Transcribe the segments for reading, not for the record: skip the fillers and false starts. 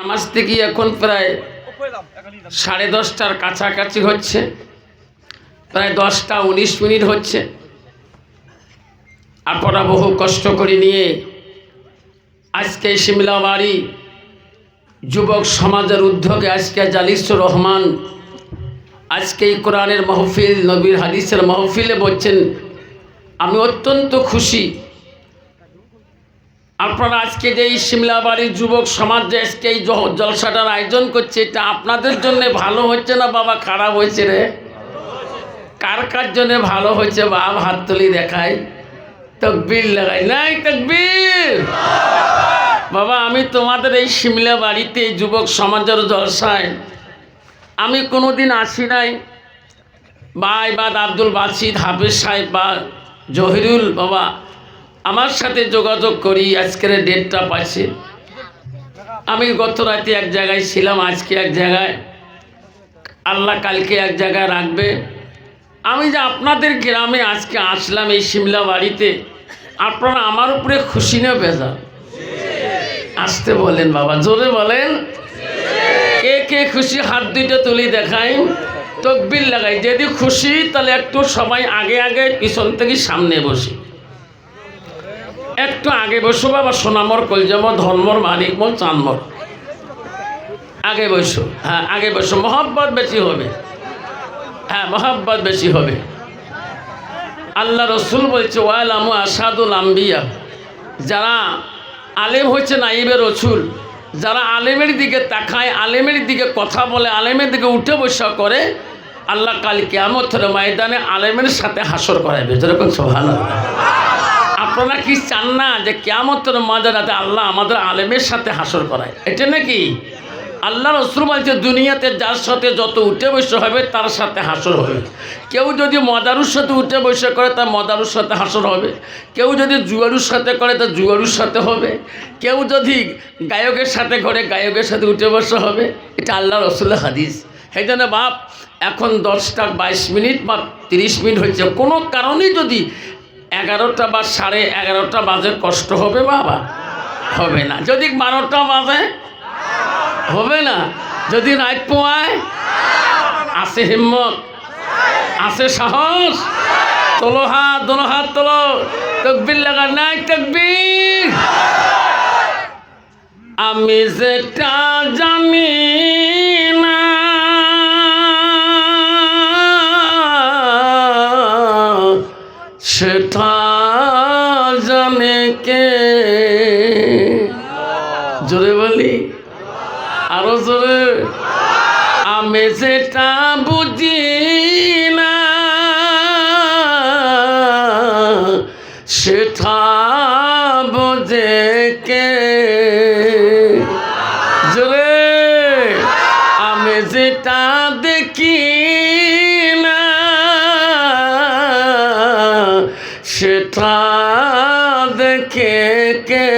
নামাজ থেকে এখন প্রায় 10:30টার কাছাকাছি হচ্ছে, প্রায় 10টা 19 মিনিট হচ্ছে। আপনারা বহু কষ্ট করে নিয়ে আজকে শিমলাবাড়ি যুবক সমাজের উদ্যোগে আজকে জালিসুর রহমান আজকে এই কোরআনের মাহফিল, নবীর হাদিসের মাহফিলে বলছেন, আমি অত্যন্ত খুশি। আপনারা আজকে যে এই শিমলাবাড়ির যুবক সমাজ যে আজকে এই জলসাটার আয়োজন করছে, এটা আপনাদের জন্য ভালো হচ্ছে না বাবা খারাপ হয়েছে রে? কার কার জন্য ভালো হয়েছে বাবা হাত তুলি দেখায়, তাকবীর লাগাই নাই তাকবীর। বাবা আমি তোমাদের এই শিমলাবাড়িতে এই যুবক সমাজের জলসায় আমি কোনোদিন আসি নাই। ভাই বা আব্দুল বাসিদ হাফেজ সাহেব বা জহিরুল বাবা আমার সাথে যোগাযোগ করি, আজকের ডেটটা পাইছে। আমি গত রাতে এক জায়গায় ছিলাম, আজকে এক জায়গায়, আল্লাহ কালকে এক জায়গায় রাখবে। আমি যে আপনাদের গ্রামে আজকে আসলাম এই শিমলাবাড়িতে, আপনারা আমার উপরে খুশি না বেজার? আসতে বলেন বাবা, জোরে বলেন। কে কে খুশি হাত দুইটা তুলি দেখাই, তাকবীর লাগাই। যদি খুশি তাহলে একটু সবাই আগে আগে পিছন থেকে সামনে বসি, একটু আগে বসো বাবা। সোনামর কলজামর ধর্মর মালিকমর চাঁদমর আগে বসো। হ্যাঁ আগে বসো, মহব্বত বেশি হবে। হ্যাঁ মহব্বত বেশি হবে। আল্লাহ রসুল বলছে ওয়ালামু আসাদুল আম্বিয়া, যারা আলেম হচ্ছে নাইবে রসুল, যারা আলেমের দিকে তাকায়, আলেমের দিকে কথা বলে, আলেমের দিকে উঠে বসা করে, আল্লাহ কাল কিয়ামতের ময়দানে আলেমের সাথে হাসর করাবে। যেরকম সুবহানাল্লাহ। আপনারা কি চান না যে কিয়ামতের ময়দানে আল্লাহ আমাদের আলেমের সাথে হাসর করায়? এটা নাকি আল্লাহ রসুল বলছে দুনিয়াতে যার সাথে যত উঠে বসে হবে তার সাথে হাসর হবে। কেউ যদি মদারুর সাথে উঠে বসে করে তার মদারুর সাথে হাসর হবে, কেউ যদি জুয়ারুর সাথে করে তার জুয়ারুর সাথে হবে, কেউ যদি গায়কের সাথে করে গায়কের সাথে উঠে বসে হবে। এটা আল্লাহ রসুলের হাদিস। সেই জন্য বাপ এখন 10টা 22 মিনিট বা 30 মিনিট হচ্ছে, কোনো কারণেই যদি 11টা বা 11:30 বাজে কষ্ট হবে বাবা? হবে না। যদি 12টা বাজে হবে না। যদি রাত পোয়ায় আছে হিম্মত, আছে সাহস, তোলো হাত, দোনো হাত তোলো, তাকবীর লাগা নাই তাকবীর। আমি যেটা জানি না সেটা জানে কে? জোরে বলি, আরো জোরে। আমি যেটা বুঝি না সেটা বোঝে কে? জোরে। আমি যেটা দেখি না সেটা দেখে কে?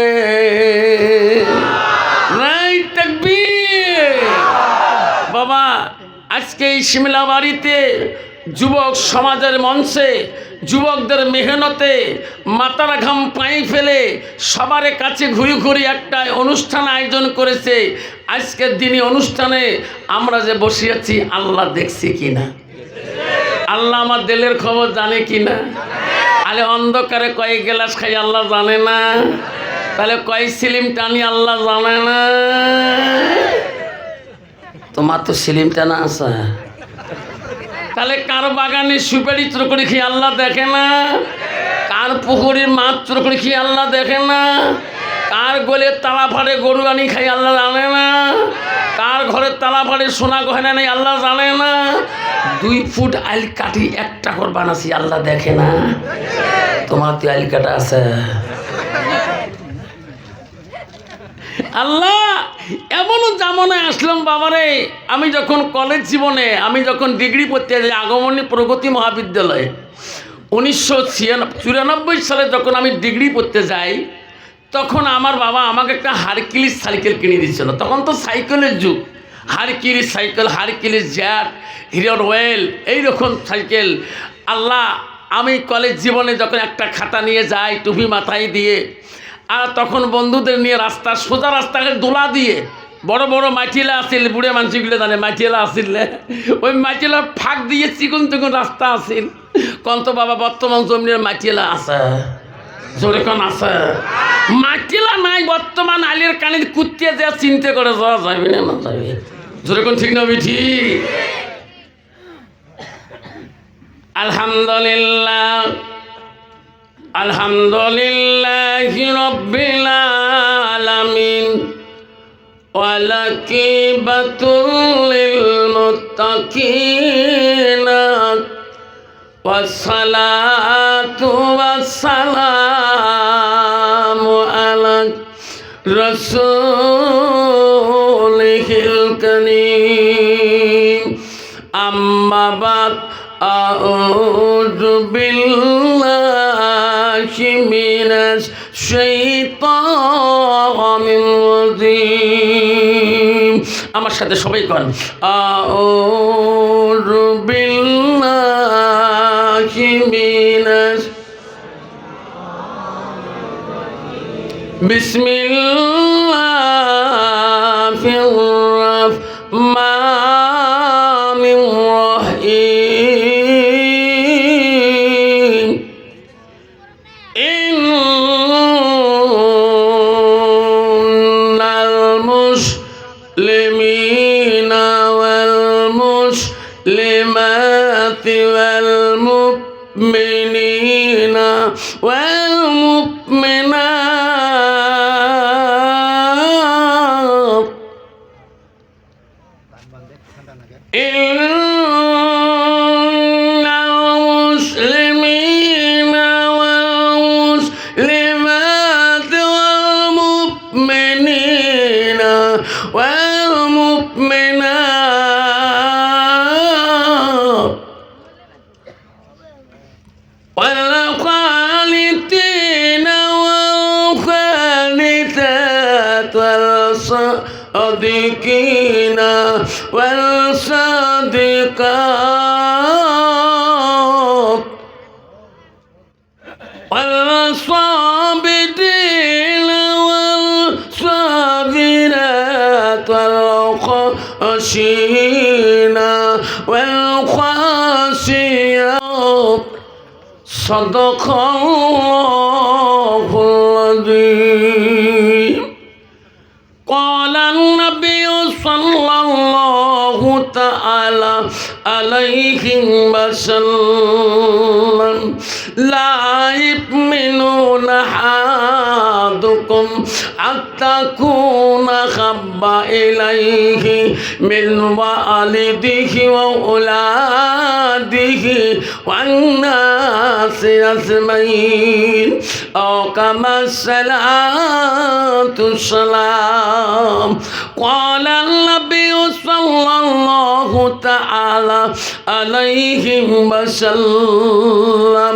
বাবা আজকে এই শিমলাবাড়িতে যুবক সমাজের মঞ্চে যুবকদের মেহনতে মাথার ঘাম পায়ে ফেলে সবার কাছে ঘুরি ঘুরি একটা অনুষ্ঠান আয়োজন করেছে। আজকের দিনে অনুষ্ঠানে আমরা যে বসে আছি, আল্লাহ দেখছি কিনা? আল্লাহ আমার দিলের খবর জানে কিনা? আলে অন্ধকারে কয়েক গ্লাস খাই আল্লাহ জানে না? তাহলে কয়েক সিলিম টানি আল্লাহ জানে না? তোমার তো সিলিম টানা আছে। তাহলে কার বাগানে সুপারি চোর করে খেয়ে আল্লাহ দেখে না? কার পুকুরের মাছ চোর করে খেয়ে আল্লাহ দেখে না? কার গোলের তালা ফাড়ে গরু আনি খাই আল্লাহ জানে না? কার ঘরের তালা ফাড়ে সোনা গয়না নেই আল্লাহ জানে না? 2 ফুট আইল কাটি 1 টাকার বানাসি আল্লাহ দেখে না? তোমার তো আইল কাটা আছে। আল্লাহ এমনও জামানায় আসলাম বাবারে, আমি যখন কলেজ জীবনে, আমি যখন ডিগ্রি পড়তে যাই আগমনী প্রগতি মহাবিদ্যালয়ে 1994 সালে যখন আমি ডিগ্রি পড়তে যাই, তখন আমার বাবা আমাকে একটা হারকিউলিস সাইকেল কিনে দিয়েছিল। তখন তো সাইকেলের যুগ, Hercules cycle, Hercules Jack, hero royal, এইরকম সাইকেল। আল্লাহ আমি কলেজ জীবনে যখন একটা খাতা নিয়ে যাই টুপি মাথায় দিয়ে, আর তখন বন্ধুদের নিয়ে রাস্তা সোজা রাস্তাকে দোলা দিয়ে বড় বড় মাটিলা আছিল, বুড়ে মানুষগুলো জানে মাটিলা আছিল, ওই মাটিলা ফাঁক দিয়ে চিকন চিকন রাস্তা আছিল। কন্ত বাবা বর্তমান জমিনের মাটিলা আছে, জোরে কোন আছে? মাটিলা নাই বর্তমান আলির কানে কুত্তিয়ে যা চিন্তা করে যাওয়া যাবে না, না যাবে, জোরে কোন ঠিক না বিঠি? আলহামদুলিল্লাহ আলহামদুলিল্লাহি রাব্বিল আলামিন ওয়াল আকিবাতুল লিল মুত্তাকিন ওয়াসসালাতু ওয়াসসালামু আলা রাসূলিল কারীম। আম্মা বাদ আউযু বিল্লাহি মিনাশ শাইতানির রাজীম। আমার সাথে সবাই কোন আউযু বিল্লাহি মিনাশ বিসমিল্লাহির রাহমানির রাহিম। ইন্নাল মুসলিমিনা ওয়াল মুসলিমাতি ওয়াল মুমিনিনা ওয়াল মুমিনাত ইন্নাল মুসলিমিনা ওয়াল মুসলিমাতি ওয়াল মুমিনিনা ওয়াল মুমিনাত والقانتين والقانتات والصادقين والصادقات والصابرين والصابرات والخاشعين والخاشعات Sadaqallahul Azim. Qala an-nabiy sallallahu ta'ala alayhi wa sallam la yu'minuna ahadukum hatta kuna khabba ilayhi min walidihi wa uladihi wan nasi ajmain aw kama salatu salam. Qala an-nabiy sallallahu ta'ala alayhi wa sallam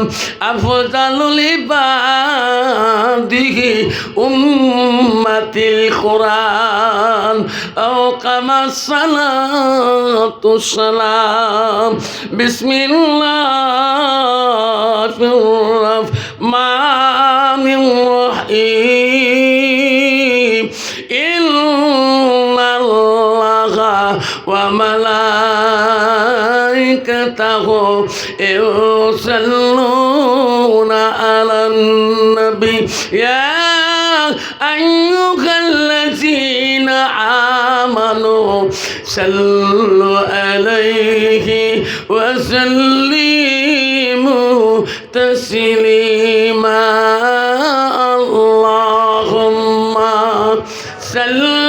afdalul ibadihi ummatil Quran aw kama salatu salam. Bismillahirrahmanir rahim. Innallaha wa malaikatahu yusalluna 'alan nabi ya ayyuhallazina amanu sallu 'alaihi wa sallimu taslima. Allahumma salli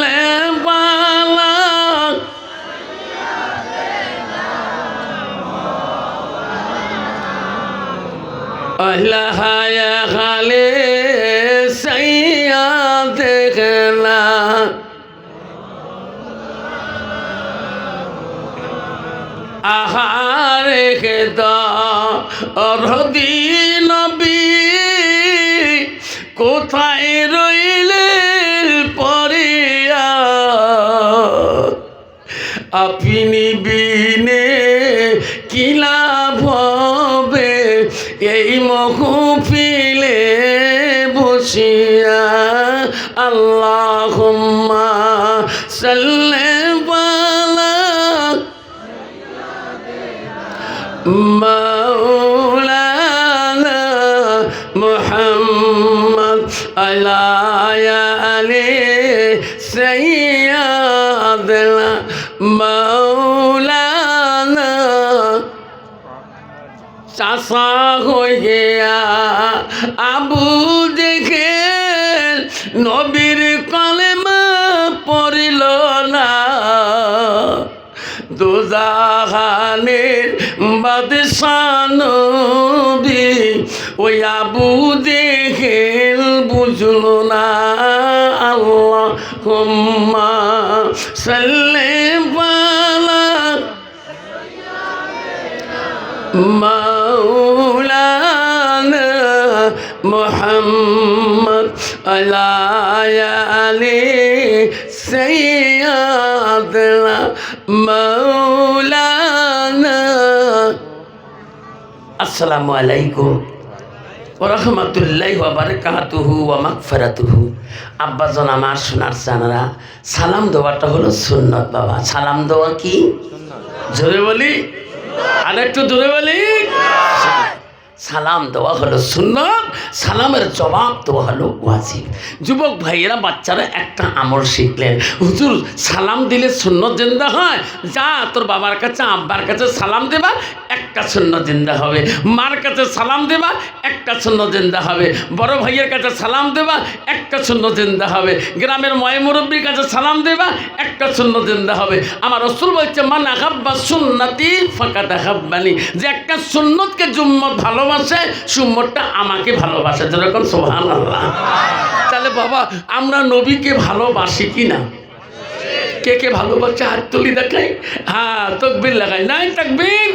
Allah ya khali sayyidina ahare kheda ardi nabi কোথায় রইলেন পরিয়া আপনি বিনে কি লাভ হবে এই মহফিলে বসিয়া। আল্লাহুম্মা পালা মাওলানা মুহাম্মদ আলা আলি সাইয়্যিদানা মাওলানা চাষা হইয়া আবু দেখে নবীর কলেমা পড়িল না দোজাহানের বাদশাহ নবী ওই আবু দেখে বুঝল না আল্লাহুম্মা সাল্লি আলা মাওলানা মুহাম্মদ আলা আলি সাইয়্যিদানা মাওলানা। আসসালামু আলাইকুম ওয়া রাহমাতুল্লাহি ওয়া বারাকাতুহু ওয়া মাগফিরাতুহু। আব্বাজন আমার সোনার জানারা, সালাম দেওয়াটা হলো সুন্নত বাবা। সালাম দেওয়া কি জোরে বলি, আর একটু জোরে বলি। সালাম দেওয়া হলো সুন্নত, সালামের জবাব দেওয়া হলো ওয়াজিব। যুবক ভাইয়েরা, বাচ্চারা একটা আমল শিখলেন, হুজুর সালাম দিলে সুন্নত জিন্দা হয়। যা তোর বাবার কাছে আব্বার কাছে সালাম দেবা, একটা সুন্নত জিন্দা হবে। মার কাছে সালাম দেবা, একটা সুন্নত জিন্দা হবে। বড় ভাইয়ের কাছে সালাম দেবা, একটা সুন্নত জিন্দা হবে। গ্রামের ময় মুরব্বীর কাছে সালাম দেবা, একটা সুন্নত জিন্দা হবে। আমার রাসূল বলছে, মান আহাব্বা সুন্নতি ফাকাদ আহাব্বানি। যে একটা সুন্নতকে জুম্মত ভালোবাসে, সুন্নতটা আমাকে ভালোবাসে। যেরকম সুবহানাল্লাহ। তাহলে বাবা, আমরা নবীকে ভালোবাসি কি না? কে কে ভালোবাসে হাত তুলি দেখাই। হ্যাঁ, তাকবীর লাগাই। নাই তাকবীর।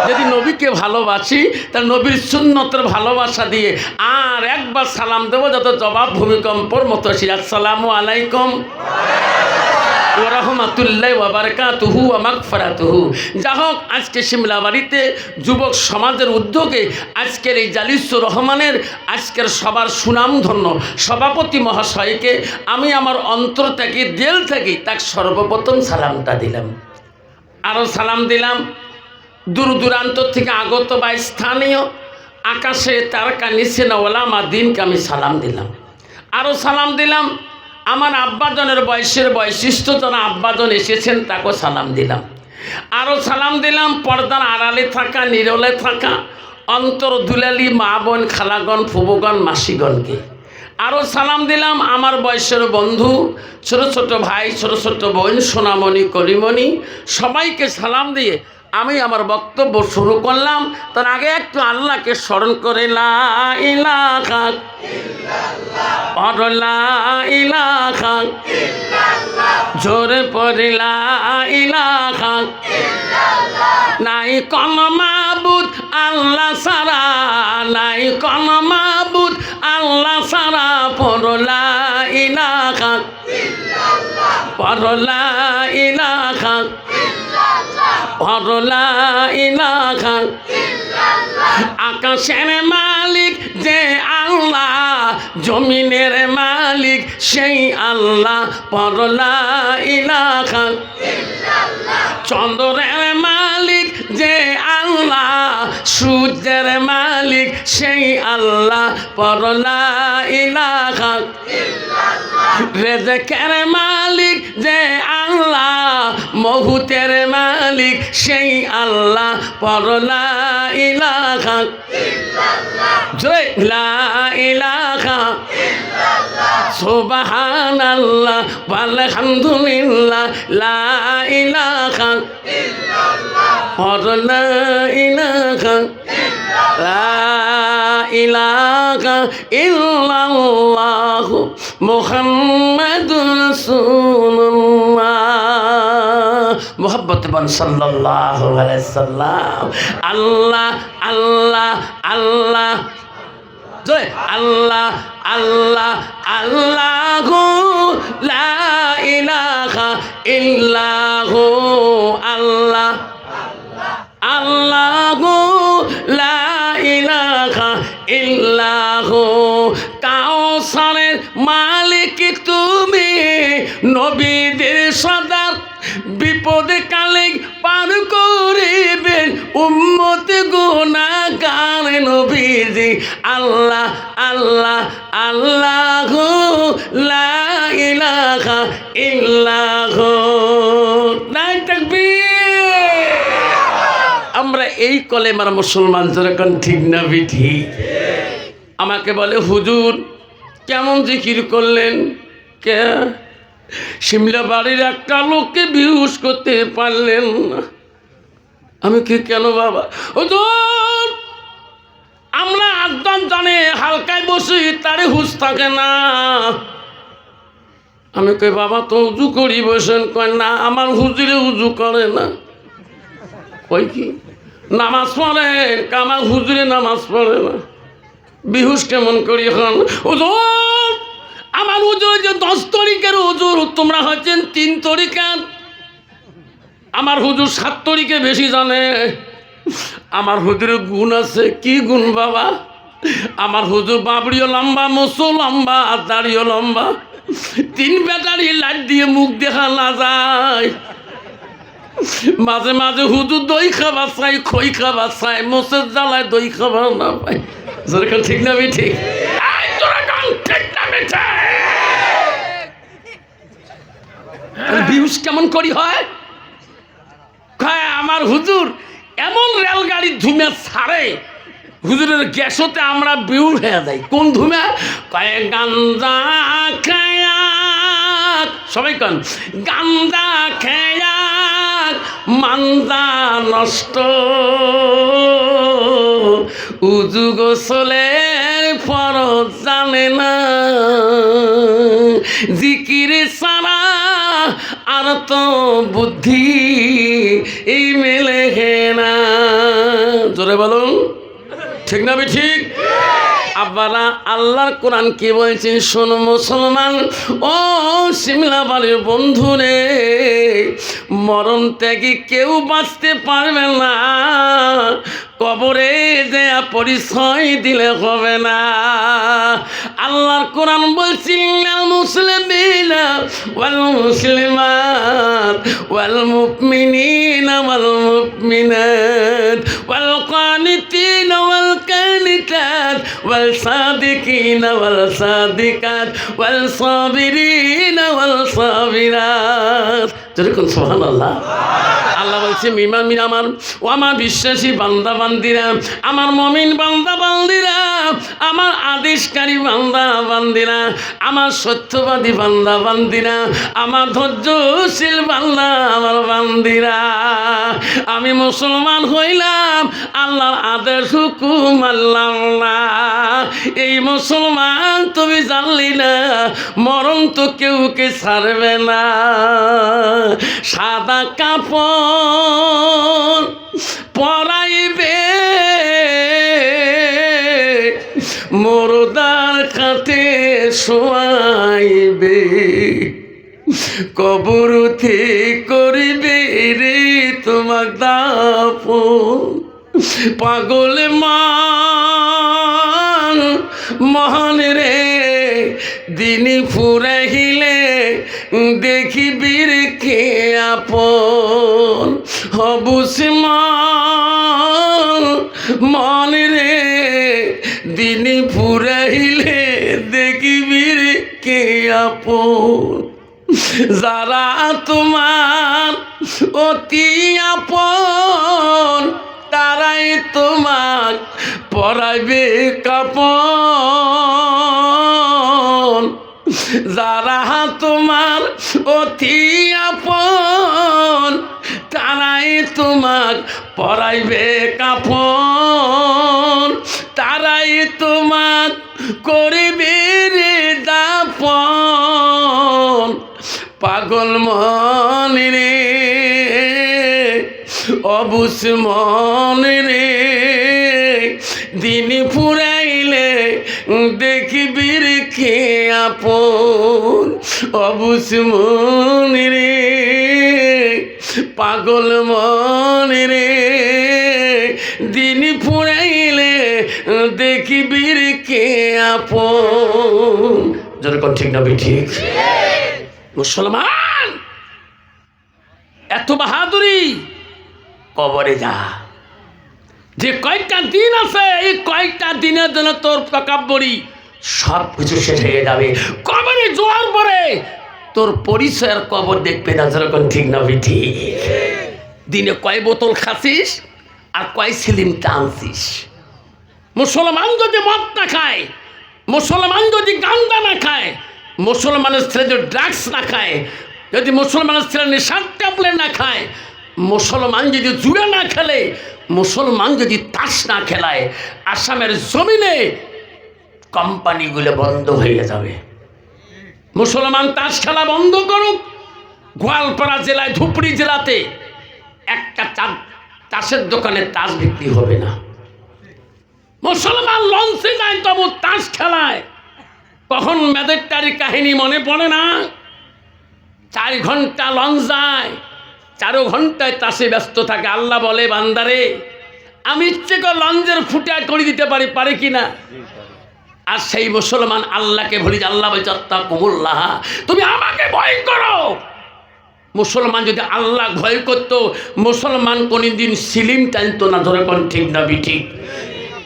যদি নবীকে ভালোবাসি, তার নবীর সুন্নতের ভালোবাসা দিয়ে আর একবার সালাম দেবো, যত জবাব ভূমিকম্পর মতো। আসসালামু আলাইকুম ওয়া রাহমাতুল্লাহি ওয়া বারাকাতুহু ওয়া মাগফিরাতুহু। যা হোক, আজকে শিমলাবাড়িতে যুবক সমাজের উদ্যোগে আজকের এই জালিসুর রহমানের আজকের সবার সুনামধন্য সভাপতি মহাশয়কে আমি আমার অন্তর থেকে, দিল থেকে তাকে সর্বপ্রথম সালামটা দিলাম। আরও সালাম দিলাম দূর দূরান্ত থেকে আগত বা স্থানীয় আকাশে তারকা নিচে না ওলামা দিনকে আমি সালাম দিলাম। আরও সালাম দিলাম আমার আব্বাজনের বয়সের বৈশিষ্ট্য যারা আব্বাজন এসেছেন তাকেও সালাম দিলাম। আরও সালাম দিলাম পর্দার আড়ালে থাকা, নিরলে থাকা অন্তর দুলালি মা বোন, খালাগণ, ফুবুগণ, মাসিগণকে। আরও সালাম দিলাম আমার বয়সের বন্ধু, ছোটো ছোটো ভাই, ছোটো ছোটো বোন, সোনামণি, করিমণি, সবাইকে সালাম দিয়ে আমি আমার বক্তব্য শুরু করলাম। তার আগে একটু আল্লাহকে স্মরণ করে লা ইলাহা ইল্লাল্লাহ, লা ইলাহা ইল্লাল্লাহ, জোরে পড়ে লা ইলাহা ইল্লাল্লাহ। নাই কোন মাবুদ আল্লাহ ছাড়া, নাই কোন মাবুদ আল্লাহ ছাড়া, পড়ো লা ইলাহা ইল্লাল্লাহ, পড়ো লা ইলাহা লা ইলাহা ইল্লাল্লাহ। আকাশের মালিক যে আল্লাহ, জমিনের মালিক সেই আল্লাহ, পড়ো লা ইলাহা ইল্লাল্লাহ। চন্দ্রের মালিক যে আল্লাহ, সূর্যের মালিক সেই আল্লাহ, পড়ো লা ইলাহা ইল্লাল্লাহ। রিজকের মালিক যে আল্লাহ, মহুতের মালিক সেই আল্লাহ, পড়ো লা ইলাহা ইল্লাল্লাহ, জয় লা ইলাহা ইল্লাল্লাহ, সুবহানাল্লাহ ওয়ালহামদুলিল্লাহ, লা ইলাহা ইল্লাল্লাহ, পড়ো লা ইলাহা লা ইলাহা ইল্লাল্লাহু মুহাম্মাদুর রাসূলুল্লাহ। মোহাম্মত বন সাল্লাল্লাহু আলাইহি সাল্লাম। আল্লাহ আল্লাহ আল্লাহ, জয় আল্লাহ আল্লাহ আল্লাহু লা ইলাহা ইল্লাহু, আল্লাহ আল্লাহু লা ইলাহা ইল্লাহু। কাউসারের মালিক তুমি, নবীদের সদ বিপদে কালে পার করিবেন উম্মত গুনাহগার নবীজি আল্লাহ আল্লাহ আল্লাহ লা ইলাহা ইল্লাহু নাই তাকবীর। আমরা এই কলেমার মুসলমান যেরকম ঠিক না বিধি। আমাকে বলে হুজুর কেমন জিকির করলেন? কে? শিমলা বাড়ির একটা লোককে বিহুশ করতে পারলেন না। আমি কি কেন বাবা? হুজুর আমরা একদম জানে হালকায় বসি তারে হুশ থাকে না। আমি কই বাবা তো উজু করি বসেন। কয় না আমার হুজুরে উজু করে না। কই কি নামাজ পড়েন? আমার হুজুরে নামাজ পড়ে না। বিহুশ কেমন করি এখন? হুজুর আমার হুজুর যে 10 তরিকার হুজুর, তোমরা হচ্ছেন 3 তরিকার। আমার হুজুর 7 তরিকে বেশি জানে। আমার হুজুরের গুণ আছে। কি গুণ বাবা? আমার হুজুর বাবরিও লম্বা, মোসো লম্বা, আর দাড়িও লম্বা। 3 ব্যাটারি লাইট দিয়ে মুখ দেখা না যায়। মাঝে মাঝে হুজুর দই খাবার চাই, খই খাবার চাই, মোসের জ্বালায় দই খাবার না পাই। যেরকম ঠিক না ঠিক? বিহুশ কেমন করি হয়? আমার হুজুর এমন রেলগাড়ি ধুমে ছাড়ে, হুজুরের গ্যাসতে আমরা বিউল হয়ে যাই। কোন ধুমে? কয়ে গাঞ্জা খায়া, সবাই কন গাঞ্জা খায়া মাঞ্জা নষ্ট, উজু গোসলের ফরজ জানে না, জিকির সারা আর তো বুদ্ধি এই মেলে না। জোরে বলুন ঠিক না ঠিক? আব্বারা আল্লাহর কোরআন কি বলছেন শোনো মুসলমান। ও শিমলা বাড়ির বন্ধু রে, মরণ ত্যাগী কেউ বাঁচতে পারবে না। কবরে যে পরিচয় দিলে হবে না। আল্লাহর কোরআন বলছেন মুসলিমিনা ওয়াল মুসলিমাত ওয়াল মুমিনিনা ওয়াল মুমিনাত ওয়াল কানিতিনা ওয়াল কানিতাত ওয়াল সাদিকিনা ওয়াল সাদিকাত ওয়াল সাবিরিনা ওয়াল সাবিরাত। যেরকম সুবহানাল্লাহ। আল্লাহ বলছে মিমান মিন আমার ও আমার বিশ্বাসী বান্দা বান্দিরা, আমার মমিন বান্দা বান্দিরা, আমার আদেশকারী বান্দা বান্দিরা, আমার সত্যবাদী বান্দা বান্দিরা, আমার ধৈর্যশীল বান্দা আমার বান্দিরা। আমি মুসলমান হইলাম, আল্লাহর আদেশ হুকুম মানলাম না। এই মুসলমান তুমি জানলি না মরণ তো কেউ কে ছাড়বে না। সাদা কাপড় পরাইবে মুর্দার খাতে শোয়াইবে, কবরতে করিবে রে তোমার দাফন। পাগল মহান রে দিন ফুরাইলে দেখিবির কে আপন। হবুস মন রে দিন ফুরাইলে দেখিবির কে আপন। যারা তোমার অতি আপন তারাই তোমার পরাইবে কাপন। যারা তোমার অতি আপন তারাই তোমার পরাইবে কাপন, তারাই তোমার করিবে রে দাফন। পাগল মন রে অবুস মন রে দিন ফুরাইলে দেখিবির কে আপন। অবুস মন রে পাগল মন রে দিন ফুরাইলে দেখিবির কে আপন। যেরকম ঠিক না ঠিক? মুসলমান এত বাহাদুরি, কবরে যা। যে কয়েকটা দিন আছে, এই কয়েকটা দিনের জন্য তোর তাকাব্বুরি সব কিছু শেষ হয়ে যাবে। কবরে যাওয়ার পরে তোর পরিচয়ের কবর দেখবে না, যেরকম ঠিক না ঠিক। দিনে কয় বোতল খাচ্ছিস আর কয় সিলিম টানছিস। মুসলমান যদি মদ না খায়, মুসলমান যদি গান্দা না খায়, মুসলমানের ছেলে যদি ড্রাগস না খায়, যদি মুসলমানের ছেলে নেশার ট্যাবলেট না খায়, মুসলমান যদি জুয়া না খেলে, মুসলমান যদি তাস না খেলায়, আসামের জমিনে কোম্পানিগুলো বন্ধ হয়ে যাবে। মুসলমান তাস খেলা বন্ধ করুক। গোয়ালপাড়া জেলায়, ধুপড়ি জেলাতে একটা তাসের দোকানে তাস বিক্রি হবে না। মুসলমান লঞ্চে যায় তবু তাস খেলায়। কখন মেদেরটারি কাহিনী মনে পড়ে না? 4 ঘন্টা লঞ্চ যায়, 4 ঘন্টায় তাসে ব্যস্ত থাকে। আল্লাহ বলে, বান্দারে আমি ইচ্ছে করে লঞ্চের ফুটা করে দিতে পারি কি না? আর সেই মুসলমান আল্লাহকে ভুলি। আল্লাহ বলছে, আত্তাকুমুল্লাহ, তুমি আমাকে ভয় করো। মুসলমান যদি আল্লাহ ভয় করতো, মুসলমান কোনদিন সিলিম টানতো না। ধরে কোন ঠিক না ঠিক?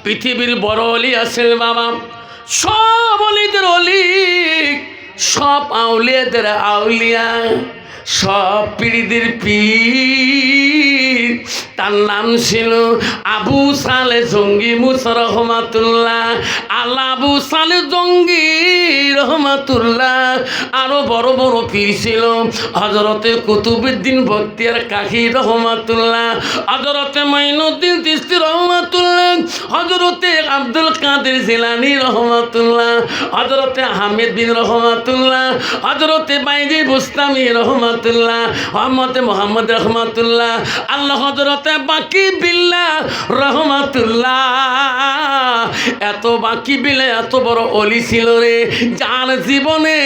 পৃথিবীর বড় অলি আছেন বাবা, সব অলিদের অলি, সব আউলিয়াদের আউলিয়া, সব পীরদের পীর। তার নাম ছিল আবু সালে জঙ্গি মুসা রহমাতুল্লাহ। আল্লাহ আবু সালে জঙ্গি রহমাতুল্লাহ। আরো বড় বড় পীর ছিল হযরতে কুতুবউদ্দিন বখতিয়ার কাকি রহমাতুল্লাহ, হযরতে মাইনুদ্দিন চিশতি রহমাতুল্লাহ, হযরতে আব্দুল কাদের জিলানী রহমাতুল্লাহ, হযরতে আহমেদ বিন রহমাতুল্লাহ, হযরতে বাইজি বুস্তামি রহমাতুল্লাহ, মোহাম্মদ রহমাতুল্লাহ, আল্লাহ হযরতে বাকি বিল্লাহ রহমাতুল্লাহ। এত বাকি বিল্লাহ এত বড় অলি ছিল রে, যার জীবনে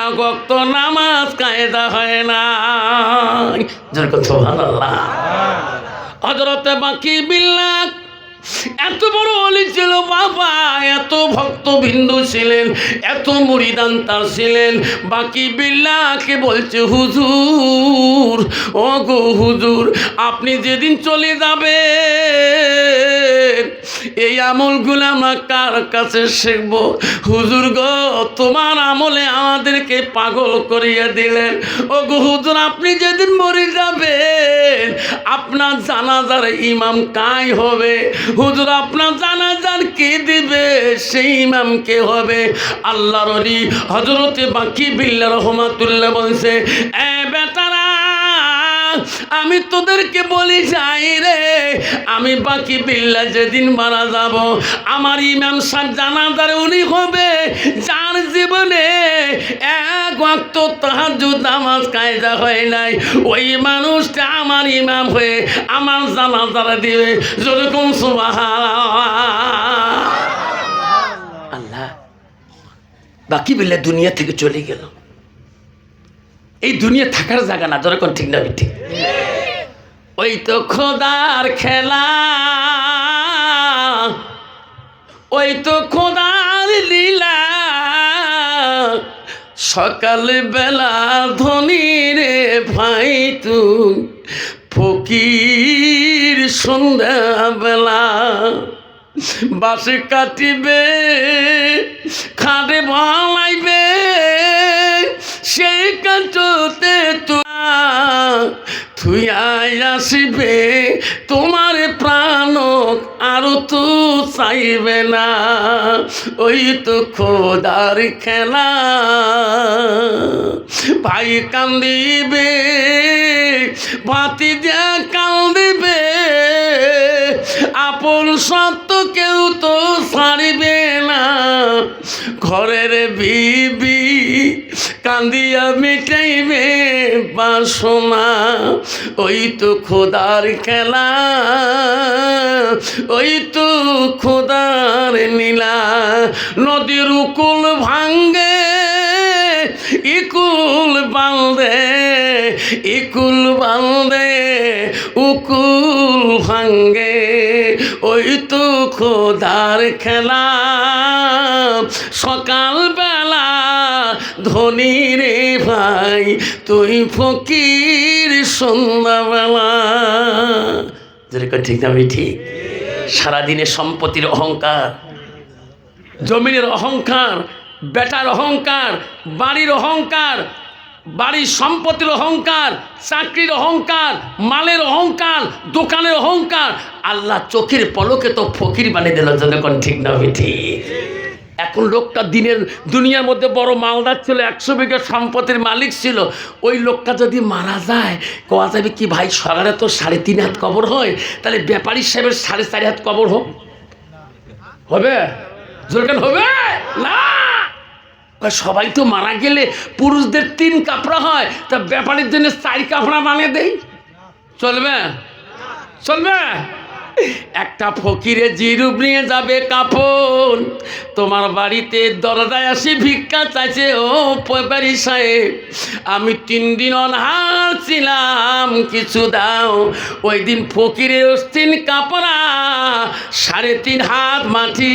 এক ওয়াক্ত নামাজ কায়দা হয় না। যেরকম সুবহানাল্লাহ। হযরতে বাকি বিল্লাহ এত বড় অলি ছিল বাবা, এত ভক্তবৃন্দ ছিলেন, এত মুরিদান তার ছিলেন। বাকি বিল্লাহকে বলছে, হুজুর, ও গো হুজুর, আপনি যেদিন চলে যাবেন এই আমলগুলো আমরা কার কাছে শিখব? হুজুর গো, তোমার আমলে আমাদেরকে পাগল করিয়ে দিলেন। ও গো হুজুর, আপনি যেদিন মরে যাবেন আপনার জানাজার ইমাম কাই হবে? হুজুর, আপনার জানাজার কে দিবে? সেই ইমাম কে হবে? আল্লাহর ওলি হযরতে বাকি বিল্লাহ রহমাতুল্লাহ বলছে, এ বেটারা, আমি তোদেরকে বলি যাই রে, আমি বাকি বিল্লাহ যেদিন মারা যাব, আমার ইমাম সাহেব জানাজার উনি হবে যার জীবনে এক ওয়াক্ত তাহাজ্জুদ নামাজ কায়দা হয় নাই। ওই মানুষটা আমার ইমাম হয়ে আমার জানাজার দিবে। যেরকম সুবহানাল্লাহ। আল্লাহ, বাকি বিল্লাহ দুনিয়া থেকে চলে গেল। এই দুনিয়া থাকার জায়গা না। যেরকম ঠিক না ঠিক? ওই তো খোদার খেলা, ওই তো খোদার লীলা। সকাল বেলা ধনী রে ভাই তুই ফকির, সন্ধ্যা বেলা বাসে কাটিবে, খাটে ভালাইবে, সেই কাটতে তুই আসিবে, তোমার প্রাণ আরো তো চাইবে না। ওই তো খোদার খেলা, ভাই কান্দিবে, ভাতিজা কান্দিবে, আপন সত্য কেউ তো ছাড়িবে না। ঘরের বিবি কান্দিয়া মিটাইবে বাসনা। ওই তো খোদার খেলা, ওই তো খোদার নীলা। নদীর উকুল ভাঙ্গে, ইকুল বাঁধে, ইকুল বাঁধে, উকুল ভাঙ্গে। ওই তো খোদার খেলা, সকালবেলা ধনী রে ভাই তুই ফকির সন্ধ্যাবেলা। যেরকম ঠিক না ঠিক? সারাদিনে সম্পত্তির অহংকার, জমিনের অহংকার, বেটার অহংকার, বাড়ির অহংকার, বাড়ির সম্পত্তির অহংকার, চাকরির অহংকার, মালের অহংকার, দোকানের অহংকার, আল্লাহ চোখের পলকে তো ফকির বানিয়ে দিল। যখন ঠিক না ঠিক? এখন লোকটা দুনিয়ার মধ্যে বড় মালদার ছিল, 100 বিঘা সম্পত্তির মালিক ছিল। ওই লোকটা যদি মারা যায়, কোয়া যাবে কি ভাই সকালে তো 3.5 হাত কবর হয়, তাহলে ব্যাপারী সাহেবের 4.5 হাত কবর হবে? যেরকম হবে না। সবাই তো মারা গেলে পুরুষদের 3 কাপড়া হয়, তা ব্যাপারীর জন্য 4 কাপড়া বানিয়ে দেয়, চলবে? চলবে? একটা ফকিরে জিরুপ নিয়ে যাবে কাপন, তোমার বাড়িতে দরজায় আসি ভিক্ষা চাইছে, ও ব্যাপারী সাহেব আমি 3 দিন অনাহার ছিলাম, কিছু দাও। ওই দিন ফকিরের অস্তিন কাপড়া 3.5 হাত মাটি,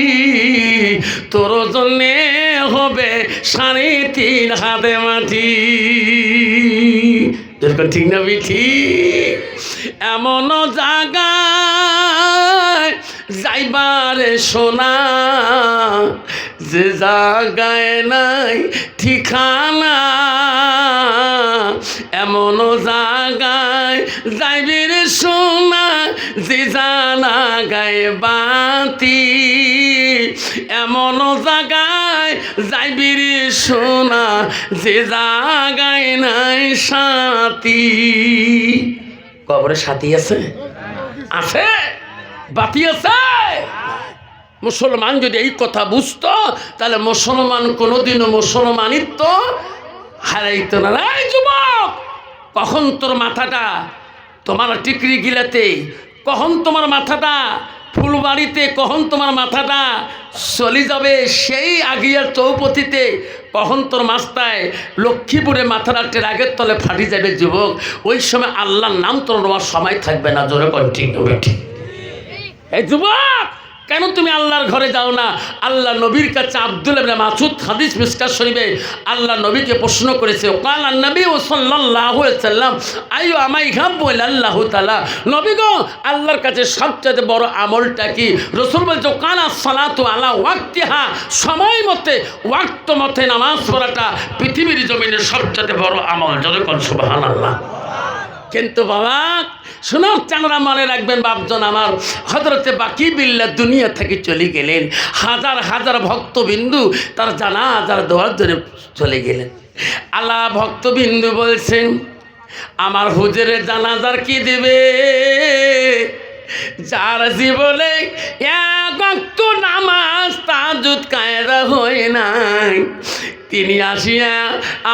তোর জন্যে হবে 3.5 হাতে মাটি। ঠিক না ঠিক? এমন জায়গায় যাইবারে সোনা, যে জায়গায় নাই ঠিকানা, এমন জায়গায় যাইবিরে সোনা, যে জানা গায়ে বাতি, এমন জায়গায় যাইবিরে সোনা, যে জায়গায় নাই সাথী। কবরে সাথী আছে? আছে? বাতি আছে? মুসলমান যদি এই কথা বুঝতো, তাহলে মুসলমান কোনোদিনও মুসলমানিত্ব হারাইতো না। এই যুবক, কখন তোর মাথাটা তোমার টিকরি গিলাতে, কখন তোমার মাথাটা ফুলবাড়িতে, কখন তোমার মাথাটা চলে যাবে সেই আগিয়ার চৌপতিতে, কখন তোর মাস্তায় লক্ষ্মীপুরে মাথাটা ট্রাকের তলে ফাটি যাবে যুবক, ওই সময় আল্লাহর নাম তোর নেওয়ার সময় থাকবে না। জোরে কন্টিনিউ বেঠি। এই যুবক, কেন তুমি আল্লাহর ঘরে যাও না? আল্লাহ নবীর কাছে আব্দুল ইবনে মাসউদ হাদিস মিসকাত শরীফে আল্লাহ নবীকে প্রশ্ন করেছে, কাল নবী সাল্লাল্লাহু আলাইহি সাল্লাম আইয়ু আমাই হাব্বু ইলাল্লাহু তাআলা, নবী গো আল্লাহর কাছে সবচেয়ে বড় আমলটা কি? রাসূল বলছে কানা সালাতু আলা ওয়াক্তিহা, সময় মতে ওয়াক্ত মতে নামাজ পড়াটা পৃথিবীর জমিনে সবচেয়ে বড় আমল। যখন সুবহানাল্লাহ। কিন্তু বাবা শোনার চাংরা মনে রাখবেন বাপজন আমার, হযরতে বাকি বিল্লাহ দুনিয়া থেকে চলে গেলেন, হাজার হাজার ভক্তবিন্দু তার জানাজার দোয়ার জন্য চলে গেলেন। আল্লাহ ভক্তবিন্দু বলছেন, আমার হুজুরের জানাজার কি দেবে? যার জীবনে এক ওয়াক্ত নামাজ তাহাজ্জুদ কায়দা হয় নাই, তিনি আসিয়া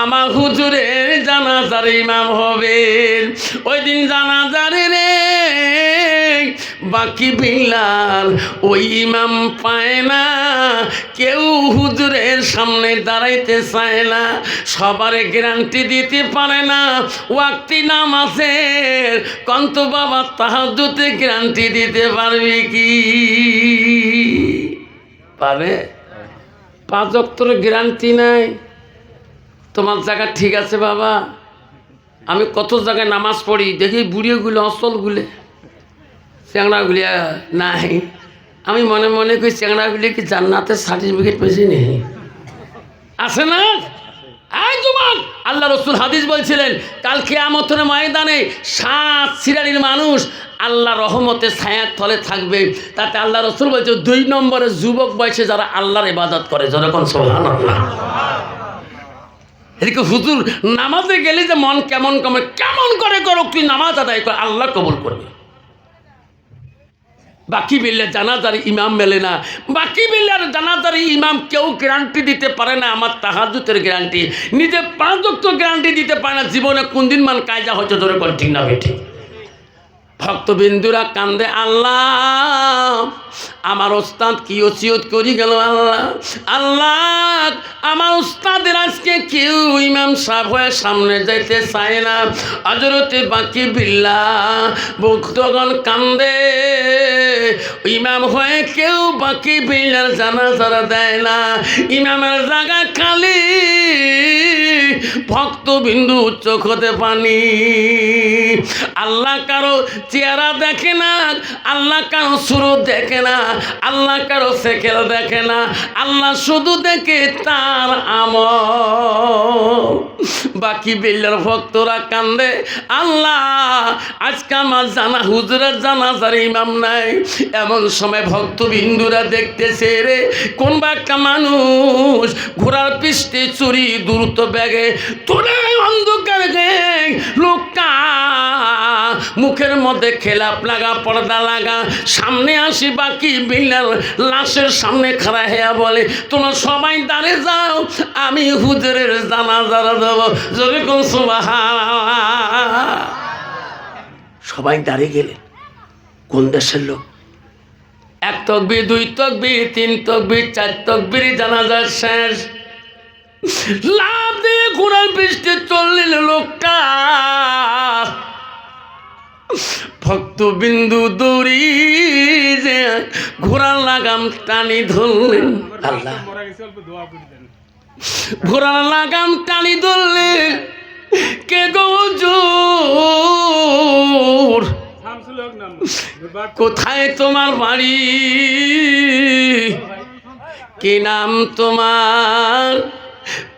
আমার হুজুরের জানাজার ইমাম হবেন। ওই দিন জানাজার রে বাকি বিলাল ওই ইমাম পায় না, কেউ হুজুরের সামনে দাঁড়াইতে চায় না, সবার গ্যারান্টি দিতে পারে না ওয়াক্তি নামাজের। কন্ত বাবা তাহাজ্জুদে গ্যারান্টি দিতে পারবে কি? পাবে? 5 ওয়াক্তের গ্যারান্টি নাই। তোমার জায়গা ঠিক আছে বাবা, আমি কত জায়গায় নামাজ পড়ি, দেখি বুড়িগুলো অচলগুলো চ্যাংড়াগুলি নাই। আমি মনে মনে করি চ্যাংড়াগুলি কি জান্নাতের সার্টিফিকেট পেয়েছি নি? আছে না? এই যুবক, আল্লাহ রসুল হাদিস বলছিলেন কাল কিয়ামতের ময়দানে 7 শ্রেণীর মানুষ আল্লাহ রহমতের ছায়ার তলে থাকবে। তাতে আল্লাহ রসুল বলছে 2 নম্বরে যুবক বয়সে যারা আল্লাহর ইবাদত করে। যখন সুবহানাল্লাহ। এদিকে হুজুর নামাজে গেলে যে মন কেমন কেমন কেমন করে করো, তুই নামাজ আদায় কর, আল্লাহ কবুল করবে। বাকি বিল্লাহ জানাজার ইমাম মেলে না, বাকি বিল্লার জানাজার ইমাম কেউ গ্যারান্টি দিতে পারে না আমার তাহাজ্জুদের গ্যারান্টি, নিজে 5 ওয়াক্ত গ্যারান্টি দিতে পারে না জীবনে কোন দিন মান কায়দা হচ্ছে। ধরে কোন ঠিক না বেঠি? ভক্তবিন্দুরা কান্দে, আল্লাহ আমার ওস্তাদ কি ওসিয়ত করি গেল, আল্লাহ আল্লাহ আমার ওস্তাদের আজকে কেউ ইমাম সাহেব হয়ে সামনে যাইতে চায় না। হযরতে বাকি বিল্লাহ ভক্তগণ কান্দে, ইমাম হয়ে কেউ বাকি বিল্লার জানাজা দেয় না, ইমামের জায়গা খালি, ভক্তবিন্দু চোখ হতে পানি। আল্লাহ কারো চেহারা দেখে না, আল্লাহ কারো সুরত দেখে না, আল্লাহ কারো সেকেল দেখে না, আল্লাহ শুধু দেখে তার আমল। বাকি বিল্লার ভক্তরা কান্দে, আল্লাহ আজকে আমার জানা হুজুরের জানাজার ইমাম নাই। এমন সময় ভক্তবিন্দুরা দেখতেছে রে কোন বা একটা মানুষ ঘোড়ার পৃষ্ঠে চুরি দ্রুত ব্যাগে তোরে অন্ধকার লোকটা মুখের মধ্যে খেলাপ লাগা, পর্দা লাগা, সামনে আসি বাকি বিল্লার লাশের সামনে খাড়া হেয়া বলে, তোমরা সবাই দাঁড়িয়ে যাও, আমি হুজুরের জানাজা দেবো। যদি কোন সুবহানাল্লাহ। সবাই দাঁড়িয়ে গেলেন। কোন দেশের লোক? এক তকবীর, দুই তকবীর, তিন তকবীর, চার তকবীর, জানাজা শেষ। লাভ দিয়ে ঘোড়ার পৃষ্ঠে চললেন লোকটা। ভক্তবিন্দু দৌড়ি যে ঘোড়ার লাগাম টানি ধরলেন, আল্লাহ ঘোড়ার লাগাম টানি ধরলেন। কে গো হুজুর, কোথায় তোমার বাড়ি, কি নাম তোমার,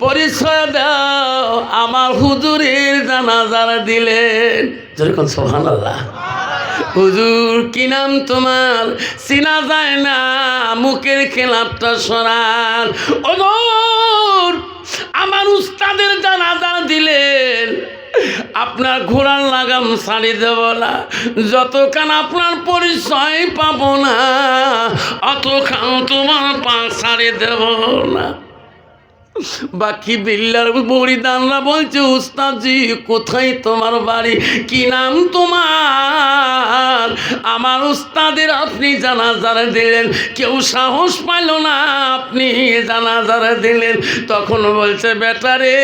পরিচয় দাও। আমার হুজুরের জানাজা দিলেন। যেরকম সুবহানাল্লাহ। হুজুর কি নাম তোমার, চিনা যায় না, মুখের খেলাপটা সরান। হুজুর আমার উস্তাদের জানাজা দিলেন, আপনার ঘোড়ার লাগাম ছাড়ি দেব না, যতক্ষণ আপনার পরিচয় পাবো না অতক্ষণ তোমার পা ছাড়ি দেব না। বাকি বিল্লার বরিদানরা বলছে, উস্তাদজি কোথায় তোমার বাড়ি, কি নাম তোমার। আমার উস্তাদের আপনি জানাজারে দিলেন, কেউ সাহস পাইল না, আপনি জানাজারে দিলেন। তখন বলছে, বেটারে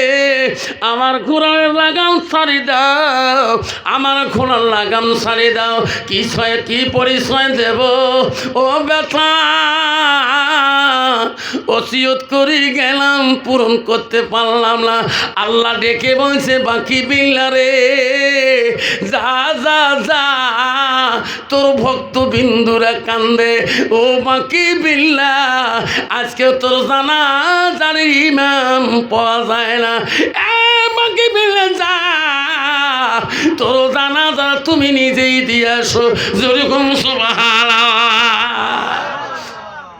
আমার ঘোড়ার লাগাম ছাড়ি দাও, আমার ঘোড়ার লাগাম ছাড়ি দাও, কি পরিচয় দেব। ও বেটা ওসিয়ত করি গেলাম, পূরণ করতে পারলাম না। আল্লাহ ডেকে বলছে, বাকি বিল্লারে যা যা যা, তোর ভক্তবিন্দুরা কান্দে। ও বাকি বিল্লা আজকে তোর জানাজার ইমাম পাওয়া যায় না। বাকি বিল্লা যা, তোর জানাজা তুমি নিজেই দিয়ে আসো। যেরকম সুবহানাল্লাহ।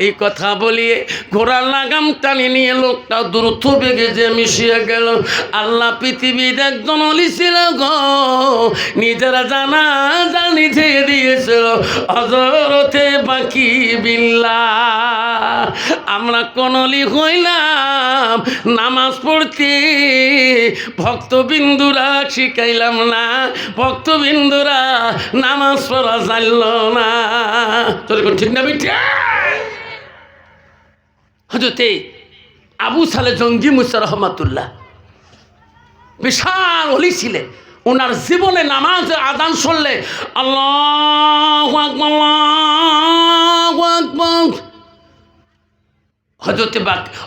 এই কথা বলিয়ে ঘোড়ার লাগাম টানি নিয়ে লোকটা দ্রুত বেগে যে মিশিয়ে গেল। আল্লাহ পৃথিবীর একজন অলি ছিল গো, নিজেরা জানাজা নিজে দিয়েছিল হযরতে বাকি বিল্লাহ। আমরা কোন অলি হইলাম নামাজ পড়তে, ভক্তবিন্দুরা শিখাইলাম না, ভক্তবিন্দুরা নামাজ পড়া জানল না। তোর ঠিক না বিটা? হযরতে আবু সালে জঙ্গি মুসা রহমাতুল্লাহ বিশাল ওলি ছিলেন। ওনার জীবনে নামাজে আযান শুনলে আল্লাহু আকবার আল্লাহু আকবার।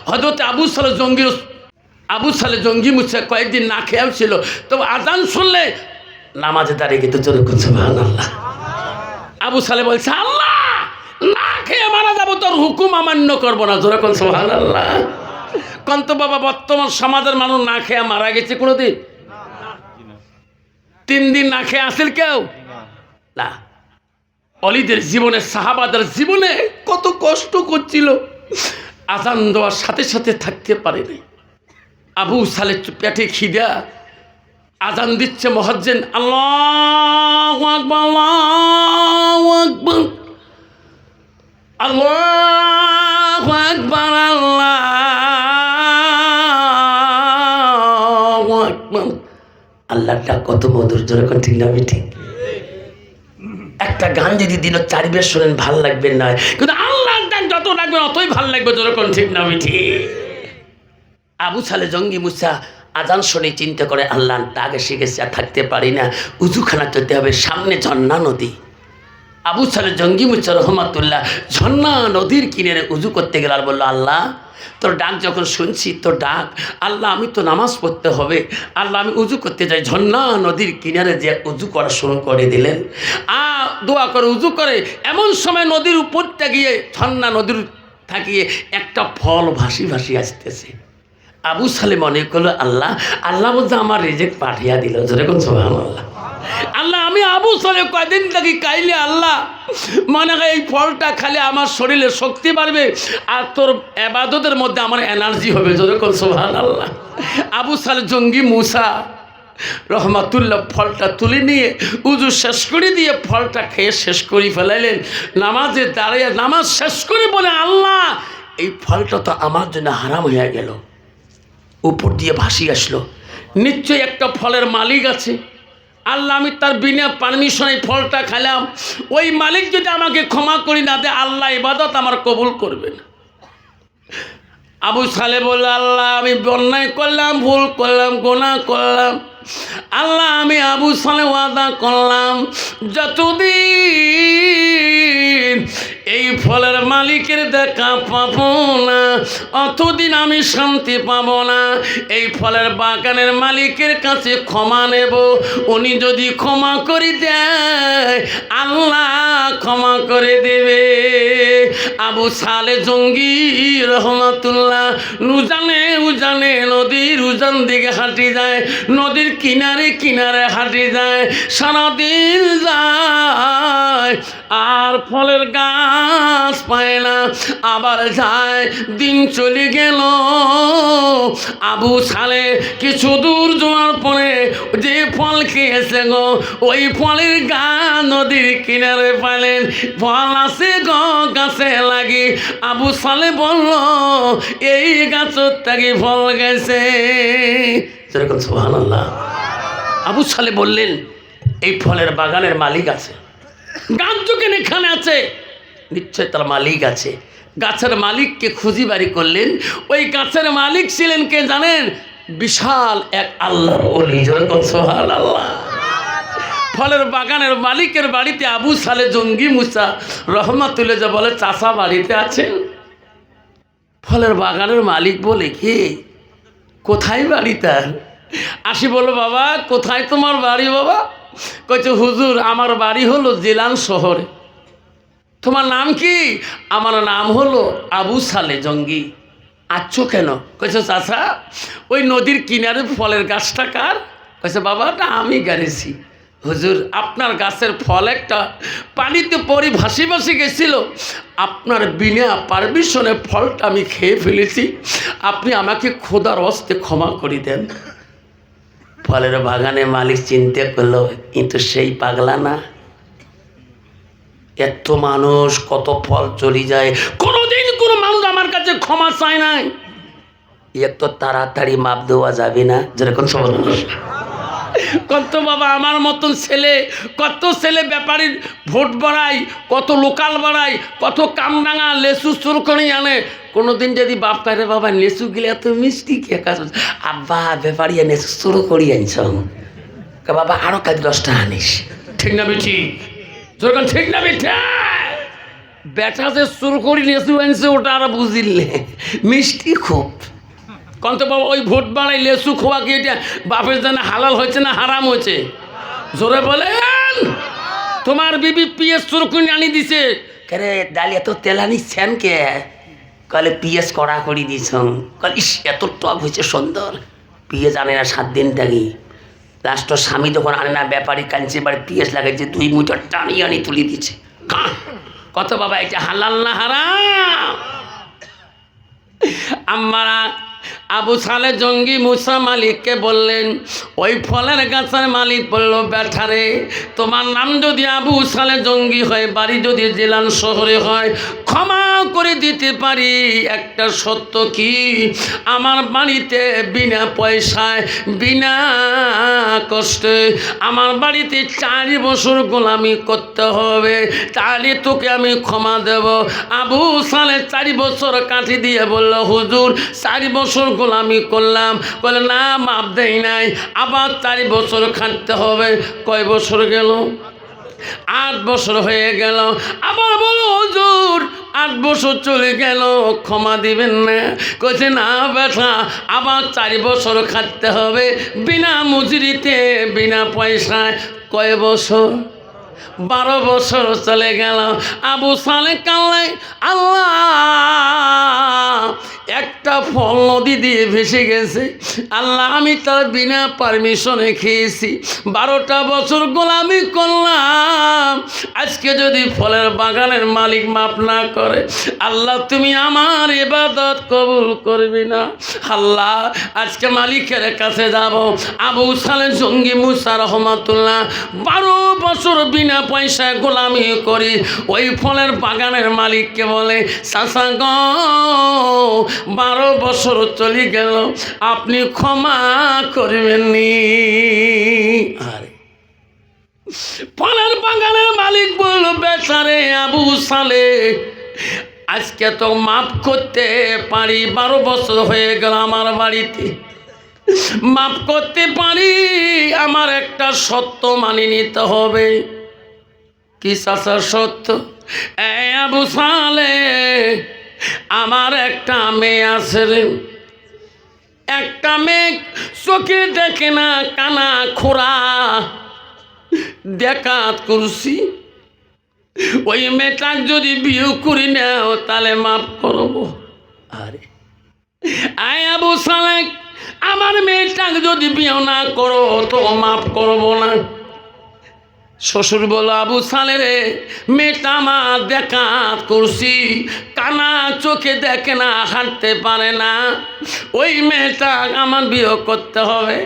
হযরতে আবু সালে জঙ্গি মুসা কয়েকদিন না খেয়াল ছিল, তবে আযান শুনলে নামাজে দাঁড়িয়ে গেত। জোরে বলুন সুবহানাল্লাহ। আবু সালে বলছে, আল্লাহ না খেয়ে মারা যাবো, তোর হুকুম অমান্য করবো না। জোরে বলুন সুবহানাল্লাহ। কন্ত বাবা, বর্তমান সমাজের মানুষ না খেয়ে মারা গেছে কোনোদিন? 3 দিন না খেয়ে আসেন কেউ না। অলিদের জীবনে, সাহাবাদের জীবনে কত কষ্ট করছিল, আযান দেওয়ার সাথে সাথে থাকতে পারেনি। আবু সালে পেটে খিদা, আযান দিচ্ছে মুয়াজ্জিন, আল্লাহু আকবার আল্লাহু আকবার আল্লাহু আকবার আল্লাহু আকবার। আল্লাহটা কত মধুর, যখন ঠিক না ঠিক। একটা গান যদি দিল চারিবার শোনেন ভাল লাগবে না, কিন্তু আল্লাহর ডাক যত ডাকবেন অতই ভাল লাগবে, যেরকম ঠিক না মিঠি। আবু সালে জঙ্গি মুসা আজান শুনে চিন্তা করে আল্লাহ ডাক এসে গেছে, আর থাকতে পারি না, উজুখানা যেতে হবে, সামনে ঝর্ণা নদী। আবু সালে জঙ্গি মুসা রহমাতুল্লাহ ঝর্ণা নদীর কিনারে উজু করতে গেল, আর বললো আল্লাহ তোর ডাক যখন শুনছি, তোর ডাক আল্লাহ, আমি তো নামাজ পড়তে হবে, আল্লাহ আমি উজু করতে যাই। ঝর্ণা নদীর কিনারে যে উজু করা শুরু করে দিলেন, দোয়া করে উজু করে, এমন সময় নদীর উপরটা গিয়ে ঝর্ণা নদীর থাকিয়ে একটা ফল ভাসি ভাসি আসতেছে। আবু সালে মনে করলো আল্লাহ, আল্লাহ বলতে আমার রিজেক্ট পাঠিয়ে দিল, যেরকম সুবহানাল্লাহ। আল্লাহ আমি আবু সালে কয়দিন থাকি কাইলে, আল্লাহ মনে হয় এই ফলটা খালি আমার শরীরে শক্তি বাড়বে, আর তোর ইবাদতের মধ্যে আমার এনার্জি হবে, যেরকম সুবহানাল্লাহ। আবু সালে জঙ্গি মুসা রহমাতুল্লাহ ফলটা তুলে নিয়ে উজু শেষ করে দিয়ে ফলটা খেয়ে শেষ করে ফেলাইলেন। নামাজে দাঁড়িয়ে নামাজ শেষ করে বলে আল্লাহ এই ফলটা তো আমার জন্য হারাম হয়ে গেল। উপর দিয়ে ভাসি আসলো, নিশ্চয়ই একটা ফলের মালিক আছে, আল্লাহ আমি তার বিনা পারমিশনে ফলটা খেলাম, ওই মালিক যদি আমাকে ক্ষমা করি না দেয়, আল্লাহ ইবাদত আমার কবুল করবে না। আবু সালে বলল আল্লাহ আমি অন্যায় করলাম, ভুল করলাম, গুনাহ করলাম, আল্লাহ আমি আবু সালে ওয়াদা করলাম যতদিন এই ফলের মালিকের দেখা পাবো না, অতদিন আমি শান্তি পাবো না। এই ফলের বাগানের মালিকের কাছে ক্ষমা নেব, উনি যদি ক্ষমা করে দেয় আল্লাহ ক্ষমা করে দেবে। আবু সালে জঙ্গি রহমাতুল্লাহ উজানে নদীর উজান দিকে হাঁটি যায়, নদীর কিনারে কিনারে হাঁটি যায়, সারাদিন যায় আর ফলের গাছ পায় না, আবার যায়, দিন চলে গেল। আবু সালে কিছু দূর যাওয়ার পরে যে ফল খেয়েছে গো, ওই ফলের গাছ নদীর কিনারে পাইলেন, ফল আছে গো গাছে লাগে। আবু সালে বলল এই গাছের থেকে ফল গেছে, যেরকম সুবহানাল্লাহ। আবু সালে বললেন এই ফলের বাগানের মালিক আছে, গাছ যখন এখানে আছে নিশ্চয় তার মালিক আছে। গাছের মালিককে খুঁজি বাড়ি করলেন, ওই গাছের মালিক ছিলেন কে জানেন? বিশাল এক আল্লাহর ওলি, যেরকম সুবহানাল্লাহ। ফলের বাগানের মালিকের বাড়িতে আবু সালে জঙ্গি মুসা রহমাতুল্লাহ যা বলে চাচা বাড়িতে আছেন। ফলের বাগানের মালিক বলে কি কোথায় বাড়ি তার? আসি বলো বাবা কোথায় তোমার বাড়ি? বাবা কইছে হুজুর আমার বাড়ি হলো জিলান শহরে। তোমার নাম কি? আমার নাম হলো আবু সালে জঙ্গি। আচ্ছো কেন? কইছে চাচা ওই নদীর কিনারে ফলের গাছটা কার? কইছে বাবা না আমি গাড়িছি। হুজুর আপনার গাছের ফল একটা পানিতে পরে ভাসি ভাসি গেছিল, আপনার বিনা পারমিশনে ফলটা আমি খেয়ে ফেলেছি, আপনি আমাকে খোদার হস্তে ক্ষমা করে দেন। ফলের বাগানে মালিক চিন্তা করলো কিন্তু সেই পাগলা না, এত মানুষ কত ফল চলে যায়, কোনোদিন কোনো মানুষ আমার কাছে ক্ষমা চায় নাই, এত তাড়াতাড়ি মাপ দেওয়া যাবে না, যেরকম সমাজ কত বাবা আমার মতন ছেলে, কত ছেলে ব্যাপারীর ভোট বাড়ায়, কত লোকাল বাড়ায়, কত কামডাঙ্গা লেসু চুর করে আনে। কোনোদিন যদি বাপ পারে বাবা লেসু গেলে এত মিষ্টি কে কাজ, আব্বা ব্যাপারী লেসু চুর করি আনছ, বাবা আরো কাজ 10টা আনিস, ঠিক না বেঠি? যখন ঠিক না বেঠা বেটা যে চুর করি লেসু আনছে ওটা আর বুঝিলে মিষ্টি খুব। কন্ত বাবা ওই ভোট বাড়াই লেসু খোয়া কি এটা বাপের জন্য হালাল হয়েছে না হারাম হয়েছে? জোরে বলেন। তোমার বিবি পিএস চুরকুনি আনি দিছে, কেরে ডালি এত তেল আনিছেন কে? কলে পিএস কড়া করি দিছ, কল ইস এত টক হয়েছে সুন্দর, পিএস আনে না 7 দিন থাকি। লাস্ট স্বামী যখন আনে না ব্যাপারী কাঞ্চি বাড়ি পিএস লাগাইছে 2 মুঠো টানি আনি তুলে দিচ্ছে। কত বাবা এটা হালাল না হারাম? আবু সালে জঙ্গি মুসা মালিককে বললেন, ওই ফলের গাছের মালিক বলল, বেঠারে তোমার নাম যদি আবু সালে জঙ্গি হয়, বাড়ি যদি জেলান শহরে হয়, ক্ষমা করে দিতে পারি। একটা সত্য কি, আমার বাড়িতে বিনা পয়সায় বিনা কষ্টে আমার বাড়িতে 4 বছর গোলামি করতে হবে, তাহলে তোকে আমি ক্ষমা দেব। আবু সালে 4 বছর কাটি দিয়ে বলল, হুজুর 4 বছর গোলামি করলাম। বলে না, মাপ দেই নাই, আবার 4 বছর খাটতে হবে। কয় বছর গেল? 8 বছর হয়ে গেল। আবার বলো, হুজুর 8 বছর চলে গেল, ক্ষমা দিবেন না? কইছে না বেটা, আবার 4 বছর খাটতে হবে বিনা মজুরিতে বিনা পয়সায়। কয় বছর? 12 বছর চলে গেল। আবু সালে কাল্লাই, আল্লাহ একটা ফল নদী দিয়ে ভেসে গেছে, আল্লাহ আমি তার বিনা পারমিশনে খেয়েছি, 12টা বছর গোলামি করলাম। আজকে যদি ফলের বাগানের মালিক মাফ না করে, আল্লাহ তুমি আমার ইবাদত কবুল করবি না। আল্লাহ আজকে মালিকের কাছে যাব। আবু সালে জঙ্গি মুসা রহমাতুল্লাহ 12 বছর বিনা পয়সায় গোলামি করি। ওই ফলের বাগানের মালিককে বলে, চাচা গো 12 বছর চলে গেল, আপনি ক্ষমা করবেননি। আরে ফলের বাগানের মালিক বলল, বেচারে আবু সালে, আজকে তো মাফ করতে পারি, 12 বছর হয়ে গেল আমার বাড়িতে, মাফ করতে পারি, আমার একটা সত্য মানি নিতে হবে। কি চাচা সত্য? আবু সালে, আমার একটা মেয়ে আছে রে, একটা মেয়ে চোখে দেখে না, কানা খোড়া, দেখাত করছি, ওই মেয়েটাক যদি বিয়ে করি নাও তাহলে মাফ করবো। আরে আবু সালে, আমার মেয়েটাকে যদি বিয়ে না করো তো মাফ করবো না। শ্বশুর বলো, আবু সালে রে, মেয়েটা আমার দেখাত করছি, কানা, চোখে দেখে না, হাঁটতে পারে না, ওই মেয়েটা আমার বিয়ে করতে হবে।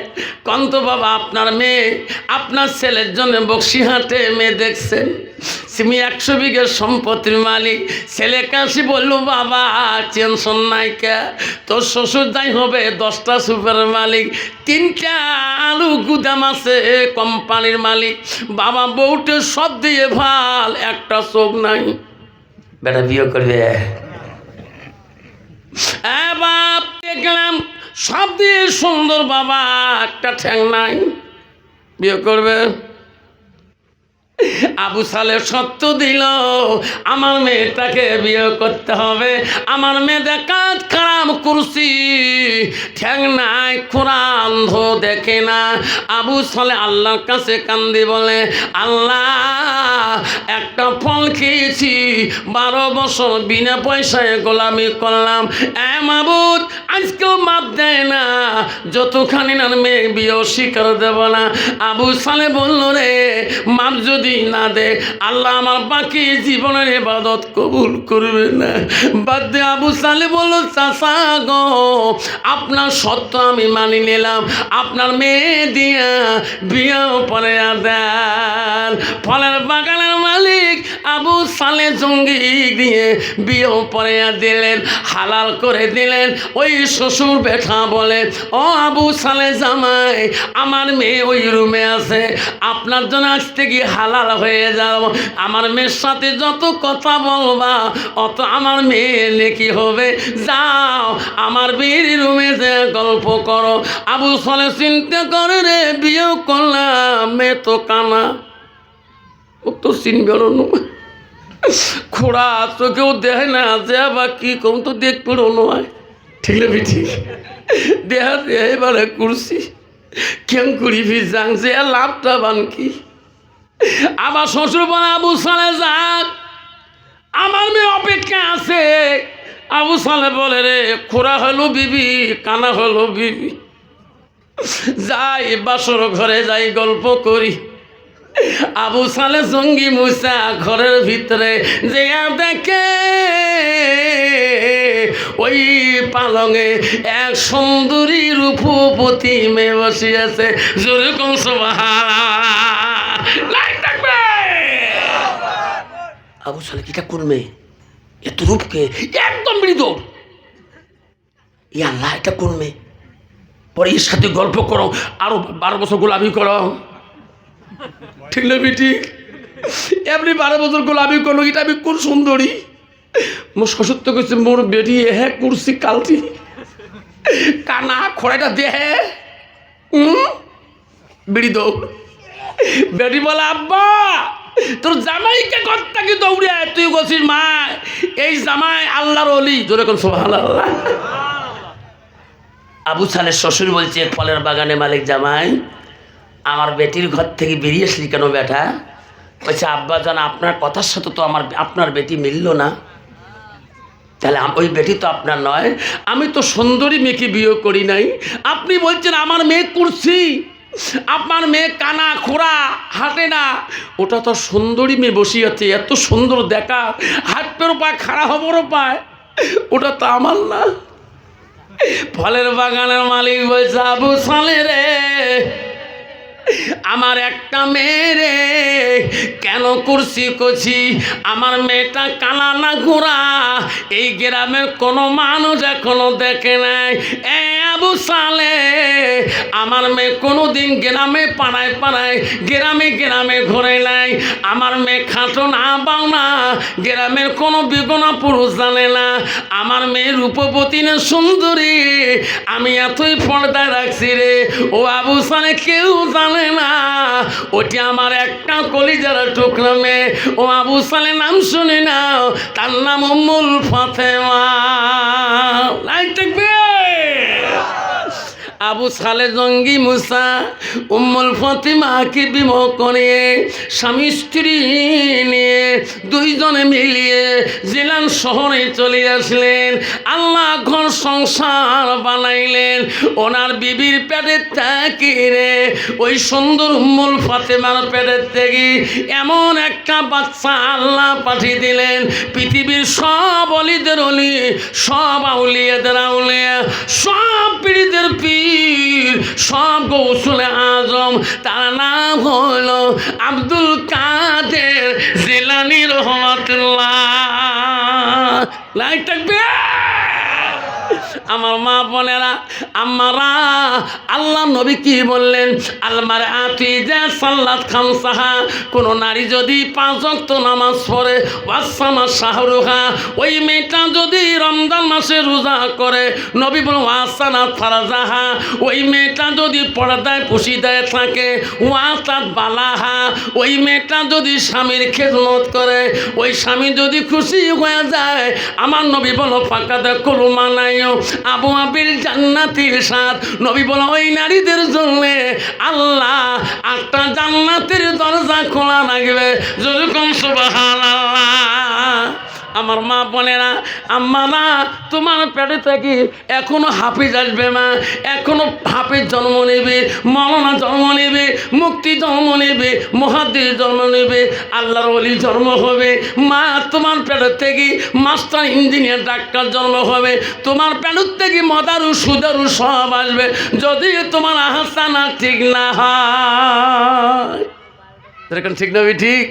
কন্ত বাবা, আপনার মেয়ে আপনার ছেলের জন্য বক্সিহাটে মেয়ে দেখছেন, তুমি 100 বিঘে সম্পত্তির মালিক। ছেলে কাশি বললো, বাবা টেনশন নাই কে, তোর শ্বশুর যাই হবে 10টা সুপার মালিক, 3টা আলু গুদাম আছে কোম্পানির মালিক, বাবা বউটে সব দিয়ে ভাল, একটা চোখ নাই, বেটা বিয়ে করবে। বাপ দেখলাম সব দিয়ে সুন্দর, বাবা একটা ঠ্যাং নাই, বিয়ে করবে। আবু সালে সত্য দিল, আমার মেয়েটাকে বিয়ে করতে হবে, আমার মেয়ে দেখাত খারাপ করছি, ঠ্যাং নাই, খোড়া, অন্ধ, দেখে না। আবু সালে আল্লাহর কাছে কান্দি বলে, আল্লাহ একটা ফল খেয়েছি, 12 বছর বিনা পয়সায় গোলামি করলাম, মাবুদ আজকেও মাপ দেয় না, যতখানি না মেয়ে বিয়ে স্বীকার দেব না। আবু সালে বলল, রে মাপ যদি না দে, আল্লাহ আমার বাকি জীবনের ইবাদত কবুল করবে না। বাদ দে। আবু সালে বলল, চাচা গো, আপনার সত্য আমি মানি নিলাম, আপনার মেয়ে দিয়া বিয়েও পরে দেন। ফলের বাগানের মালিক আবু সালে জঙ্গি দিয়ে বিয়েও পরে দিলেন, হালাল করে দিলেন। ওই শ্বশুর বেঠা বলে, ও আবু সালে জামাই, আমার মেয়ে ওই রুমে আছে, আপনার জন্য আজ থেকে হালাল হয়ে যাও, আমার মেয়ের সাথে যত কথা বলবা অত আমার মেয়ে নেকি হবে, যাও আমার বিয়ের রুমে যে গল্প করো। আবু সালে চিন্তা করে, রে বিয়েও করলাম, মেয়ে তো কানা, ও তো চিনবে না, খোড়া, চোখেও দেখে না, যে বা কি কম তো দেখবে নয়, ঠিক না? ঠিক দেহা দেহে এবারে করছি, কেন করি যাং যে লাভটা বান কি। আমার শ্বশুর বলে, আবু সালে যাক, আমার মেয়ে অপেক্ষা আছে। আবু সালে বলে, রে খোড়া হলো বিবি, কানা হলো বিবি, যাই বাসর ঘরে যাই গল্প করি। আবু সালে জঙ্গি মুসা ঘরের ভিতরে যে দেখে ওই পালঙে এক সুন্দরী রূপবতী মেয়ে বসিয়াছে। জোরে কোন সুবহানাল্লাহ। আবু সালে কিটা কোন মেয়ে, এত রূপকে একদম মৃদ। আল্লাহ, এটা কোন মেয়ে? পরে এর সাথে গল্প করো, আরো 12 বছর গোলামি করো, ঠিক না বেটি? এমনি 12 বছর গোলামি করলো, এটা আমি কোন সুন্দরী? মোর সত্য করছে মোর বেটি হ্যাঁ করছি কালটি কানা খড়াইটা দেহে বিড়ি দৌ। বেটি বলে আব্বা তোর জামাইকে কর্তা কি দৌড়ে তুই গছিস মা এই জামাই আল্লাহর ওলি। জোরে কোন সুবহানাল্লাহ। আবু সালের শ্বশুর বলছে ফলের বাগানে মালিক জামাই, আমার বেটির ঘর থেকে বেরিয়ে আসলি কেন বেটা? বলছে আব্বা জান আপনার কথার সাথে তো আপনার বেটি মিলল না। তাহলে ওই বেটি তো আপনার নয়, আমি তো সুন্দরী মেয়েকে বিয়ে করি নাই। আপনি বলছেন আমার মেয়ে করছি, আপনার মেয়ে কানা খোড়া হাঁটে না, ওটা তো সুন্দরী মেয়ে বসিয়াছে, এত সুন্দর দেখা, হাঁটতেও পায় খাড়া হবারও পায়, ওটা তো আমার না। ফলের বাগানের মালিক বলছে আবু সালে রে, আমার একটা মেয়ে রে, কেন করছি কছি, আমার মেয়েটা কানা না ঘোড়া এই গ্রামের কোনো মানুষ এখনো দেখে নাই। এ আবু সালে, আমার মেয়ে কোনোদিন গ্রামে পাড়ায় পাড়ায় গ্রামে গ্রামে ঘুরে নাই। আমার মেয়ে খাটো না বাও না, গ্রামের কোনো বেগনা পুরুষ জানে না আমার মেয়ে রূপবতী না সুন্দরী, আমি এতই পর্দায় রাখছি রে। ও আবু সালে কেউ জানে না, ওটি আমার একটা কলিজার টুকরা মেয়ে। ও আবু সালে নাম শুনে নাও, তার নাম উম্মুল ফাতেমা। আবু সালে জঙ্গি মুসা উম্মুল ফাতিমাকে বিবাহ করে স্বামী স্ত্রী নিয়ে দুইজনে মিলিয়ে জিলান শহরে চলে আসলেন। আল্লাহ ঘর সংসার বানাইলেন। ওনার বিবির পেটের থেকে রে ওই সুন্দর উম্মুল ফাতেমার পেটের থেকে এমন একটা বাচ্চা আল্লাহ পাঠিয়ে দিলেন। পৃথিবীর সব অলিদের অলি, সব আউলিয়াদের আউলিয়া, সব পীরদের পীর, সব গৌসুলে আজম, তার নাম হল আব্দুল কাদের জিলানী রহমাতুল্লাহ। লাইক থাকবে আমার মা বোনেরা, আমারা আল্লাহ নবী কি বললেন? আলমার আতি যে সাল্লাত খামসাহা, কোনো নারী যদি 5 ওয়াক্ত নামাজ পড়ে, ওয়াসামা শাহরুহা, ওই মেয়েটা যদি রমজান মাসে রোজা করে, নবী বলেন ওয়াসানাত ফারজাহা, ওই মেয়েটা যদি পর্দায় পুশিদায় থাকে, ওয়াসাত বালাহা, ওই মেয়েটা যদি স্বামীর খেদমত করে, ওই স্বামী যদি খুশি হয়ে যায়, আমার নবী বলো ফাঁকাতে কলমা নাইও আবু আবিল জান্নাতির সাথ। নবী বলো ওই নারীদের জন্য আল্লাহ 8টা জান্নাতের দরজা খোলা রাখবে। যেরকম সুবহানাল্লাহ। আমার মা বোনেরা, আম্মারা তোমার পেটে থেকে এখনো হাফিজ আসবে মা, এখনো হাফিজ জন্ম নেবে, মৌলানা জন্ম নেবে, মুক্তি জন্ম নেবে, মুহাদ্দিস জন্ম নেবে, আল্লাহর ওলি জন্ম হবে। মা তোমার পেটের থেকে মাস্টার, ইঞ্জিনিয়ার, ডাক্তার জন্ম হবে। তোমার পেটের থেকে মদারু সুদারু সব আসবে, যদি তোমার আহসানা ঠিক না হয়। এরকম ঠিক না? ঠিক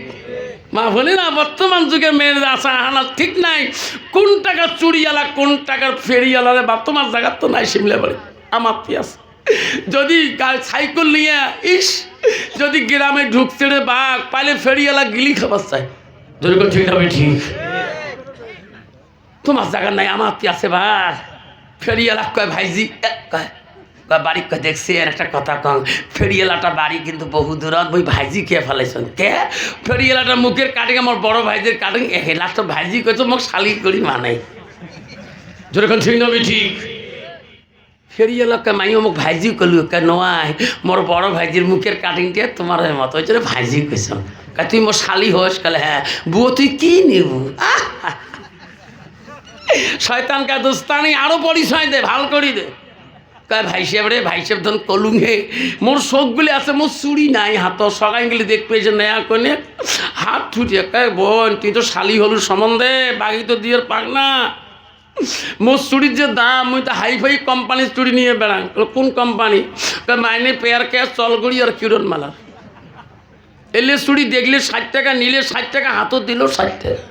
মা বলি না, বর্তমান যুগে মেয়েদের আশা হানা ঠিক নাই। কোন টাকার চুড়িওয়ালা, কোন টাকার ফেরিওয়ালা রে বাপ, তোমার জায়গা তো নাই সিমলা বাড়ি, আমার পিয়াস। যদি সাইকেল নিয়ে যদি গ্রামে ঢুকছে রে বাঘ পাইলে ফেরিওয়ালা গিলি খাবার চাই। যদি কোন ঠিক হবে ঠিক, তোমার জায়গা নাই, আমার পিয়াসে ভাই। ফেরিওয়ালা কয় ভাইজি কয় বাড়ি কয় দেখছি একটা কথা কম, ফেরিওয়ালাটা বাড়ি কিন্তু বহু দূরত, ওই ভাইজি কে ফেলাইছেন কে? ফেরিওয়ালাটার মুখের কাটিং আমার বড় ভাইজির কাটিং, লাস্ট ভাইজি কইতো মোক শালি করি মানে। যেরকম ঠিক নবি ঠিক। ফেরিওয়ালাকে মাইও মোক ভাইজি কলু কে নয়, মোর বড় ভাইজির মুখের কাটিংটা তোমার মতো হয়েছে ভাইজি কইছ, তুই মোর শালি হোস? কালে হ্যাঁ। বুয়ো তুই কি নিব? শয়তান কা দোস্তানি আরো পরিচয় দে, ভাল করি দে। কয় ভাই সাহেব রে, ভাই সাহেব ধন কলুং হে, মোর শোকগুলি আছে, মোর চুরি নাই হাত, সকাল গেলে দেখবে যে নেয়া কনে হাত ছুটিয়ে কয় বোন তুই তো শালি হলু সম্বন্ধে বাকি তো দিয়ে পাক না, মোর চুরির যে দাম, মুই তো হাইফাই কোম্পানির চুরি নিয়ে বেড়াং। কোন কোম্পানি? মাইনে পেয়ার কেয়ার চলগুড়ি আর কিরণ মালার। এলে চুরি দেখলে 60 টাকা, নিলে 60 টাকা, হাতও দিল 60 টাকা।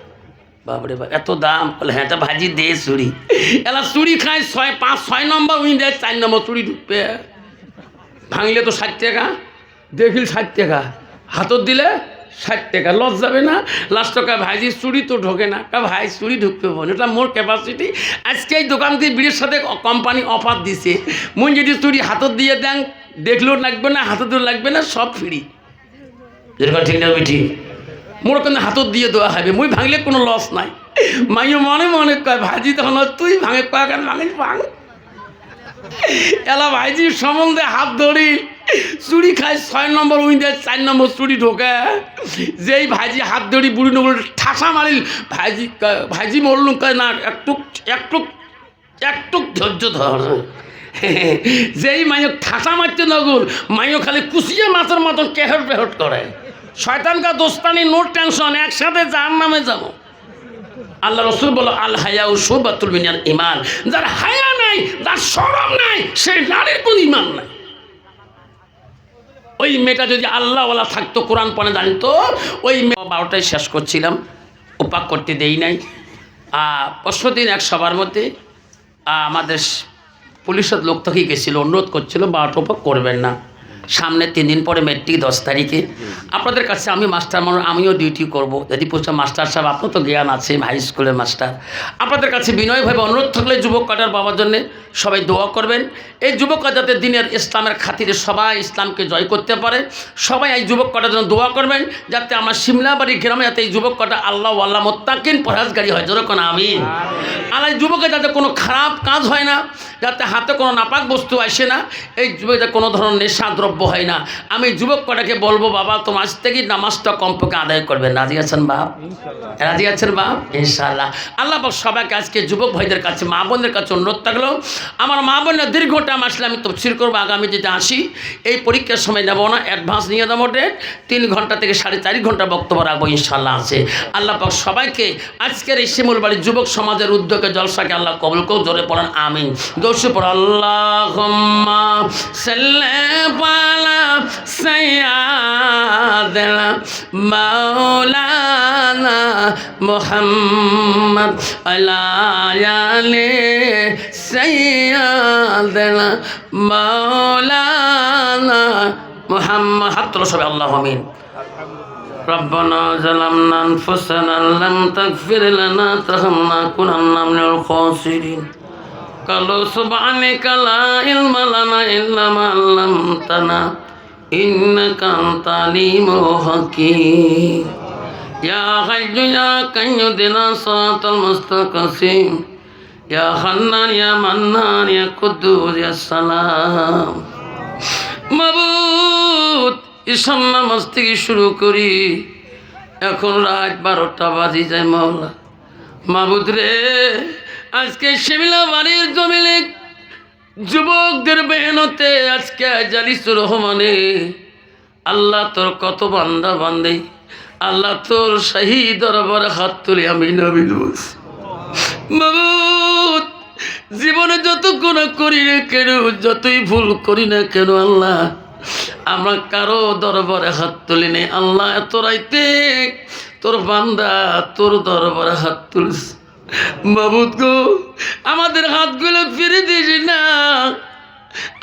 বাবরে বাপ, এত দাম? বলে হ্যাঁ, তা ভাজি দে চুরি। এলা চুরি খায় 5-6 নম্বর, উই দেয় 4 নম্বর চুরি ঢুকবে। ভাঙলে তো 60 টাকা, দেখিল 60 টাকা, হাতত দিলে 60 টাকা, লস যাবে না? লাস্ট টাকা ভাইজি চুরি তো ঢোকে না। ভাই চুরি ঢুকবে বোন, এটা মোর ক্যাপাসিটি। আজকে এই দোকান থেকে বিড়ির সাথে কোম্পানি অফার দিছে, মুই যদি চুরি হাতত দিয়ে দেন, দেখলেও লাগবে না, হাতত লাগবে না, সব ফ্রি। যেরকম ঠিক না বেঠি? মোর কিন্তু হাতত দিয়ে দেওয়া হবে, মুই ভাঙলে কোনো লস নাই। মাইও মনে মনে কয় ভাইজি, তখন তুই ভাঙে কয় কেন ভাঙিস ভাঙ। এলা ভাইজির সম্বন্ধে হাত ধরি, চুরি খায় 6 নম্বর, উই দেয় 4 নম্বর চুরি ঢোকে। যেই ভাইজি হাত ধরি বুড়ি নবল ঠাসা মারিল, ভাইজি মরলুম, কয় না, একটু ধৈর্য ধর। যেই মাইও ঠাসা মারতে নগুল, মাইও খালি কুচিয়ে মাছের মতন কেহট বেহট করে। শয়তানকা দোস্তানি, নো টেনশন, একসাথে যার নামে যাবো। আল্লাহ রসুল বলো, আল হায়া শুবাতুল মিনাল ঈমান। যার হায়া নাই, যার শরম নাই, সেই নারীর কোন ঈমান নাই। ওই মেয়েটা যদি আল্লাহওয়ালা থাকতো, কোরআন পড়ে জানতো, ওই মেয়ে 12টায় শেষ করছিলাম, উপাক করতে দেই নাই। পরশু দিন এক সবার মধ্যে আমাদের পুলিশের লোক থেকেই গেছিলো, অনুরোধ করছিল 12টা উপাক করবেন না। সামনে 3 দিন পরে মেট্রিক 10 তারিখে। আপনাদের কাছে আমি মাস্টার মানুষ, আমিও ডিউটি করব। যদি পুষ্টা মাস্টার সাহেব, আপনার তো জ্ঞান আছে, হাই স্কুলের মাস্টার, আপনাদের কাছে বিনয়ভাবে অনুরোধ থাকলে যুবক কাটার বাবার জন্যে সবাই দোয়া করবেন। এই যুবক যাতে দিনের ইসলামের খাতিরে সবাই ইসলামকে জয় করতে পারে, সবাই এই যুবক কাটার জন্য দোয়া করবেন, যাতে আমার সিমলাবাড়ি গ্রামে যাতে এই যুবক কাটা আল্লাহ আল্লাহ মোত্তাকিন পরহেজগারি হয়। যেরকম আমিন। আর এই যুবকের যাতে কোনো খারাপ কাজ হয় না, যাতে হাতে কোনো নাপাক বস্তু আসে না, এই যুবকের কোনো ধরনের নেশা দ্রব্য হয় না। আমি যুবক কটাকে বলবো, বাবা তোমার আজ থেকে নামাজটা কমপক্ষে আদায় করবেন। রাজি আছেন বাপ? রাজি আছেন বাপ? ইনশাআল্লাহ। আল্লাহ পাক সবাইকে আজকে যুবক ভাইদের কাছে, মা বোনদের কাছে অনুরোধ থাকলো, আমার মা বোনরা দীর্ঘ টাইম আসলে আমি তফসির করবো। আগামী যেটা আসি, এই পরীক্ষার সময় নেবো না, অ্যাডভান্স নিয়ে দেবো ডেট। 3 ঘন্টা থেকে 4.5 ঘন্টা বক্তব্য রাখবো ইনশাআল্লাহ আছে। আল্লাহ পাক সবাইকে আজকের এই শিমুলবাড়ির যুবক সমাজের উদ্যোগে জলসাকে আল্লাহ কবুল করুন। জোরে পড়েন আমিন। দর্শক পড় আল্লাহুম্মা সাল্লি আলা সাইয়্যিদিনা মাওলানা মুহাম্মদ আলা আলি সাইয়্যিদিনা মাওলানা মুহাম্মদ। হাত তোলো সবাই, আল্লাহু আমিন। ربنا ظلمنا أنفسنا لم تغفر لنا وترحمنا لنكونن من الخاسرين. قالوا سبحانك لا علم لنا إلا ما علمتنا إنك أنت العليم الحكيم. يا حي يا قيوم اهدنا الصراط المستقيم. يا حنان يا منان يا قدوس يا سلام. মাবুদ, ঈশান নামাজ থেকে শুরু করি, এখন রাত 12টা বাজি যায়। মাওলা মাবুদ রে, আজকে শিমলা বাড়ির জমিনে যুবকদের মেহনতে আজকে জালিসুর রহমানে আল্লাহ তোর কত বান্দা বান্দে, আল্লাহ তোর শাহী দরবারে হাত তুলে আমি নবী দোষ। মাবুদ, জীবনে যত গুনাহ করি না কেন, যতই ভুল করি না কেন, আল্লাহ আমরা কারো দরবারে হাত তুলি নেই। আল্লাহ এত রাইতে তোর বান্দা তোর দরবারে হাত তুলিস। মাবুদ গো, আমাদের হাতগুলো ফিরে দিস না।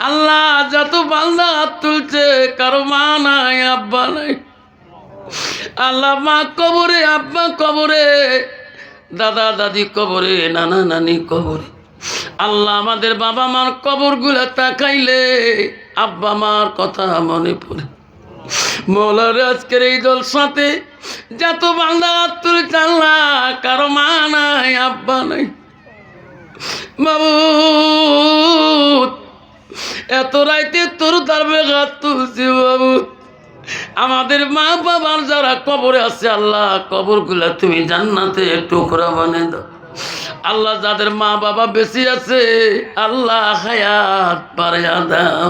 আল্লাহ, যত বান্দা হাত তুলছে, কারো মা নাই, আব্বা নাই। আল্লাহ, মা কবরে, আব্বা কবরে, দাদা দাদি কবরে, নানা নানি কবরে। আল্লাহ, আমাদের বাবা মার কবরগুলো তাকাইলে আব্বা মার কথা মনে পড়ে। মৌলার আজকের এই জলসাতে যত বান্দা হাত তুলেছে, আল্লাহ কারো মা নাই, আব্বা নাই। মাবুদ, এত রাইতে তোর দরবারে হাত তুলছি মাবুদ। আমাদের মা বাবার যারা কবরে আছে, আল্লাহ কবরগুলা তুমি জান্নাতে টুকরা বানিয়ে দাও। আল্লাহ, যাদের মা বাবা বেঁচে আছে, আল্লাহ হায়াত বাড়াইয়া দাও।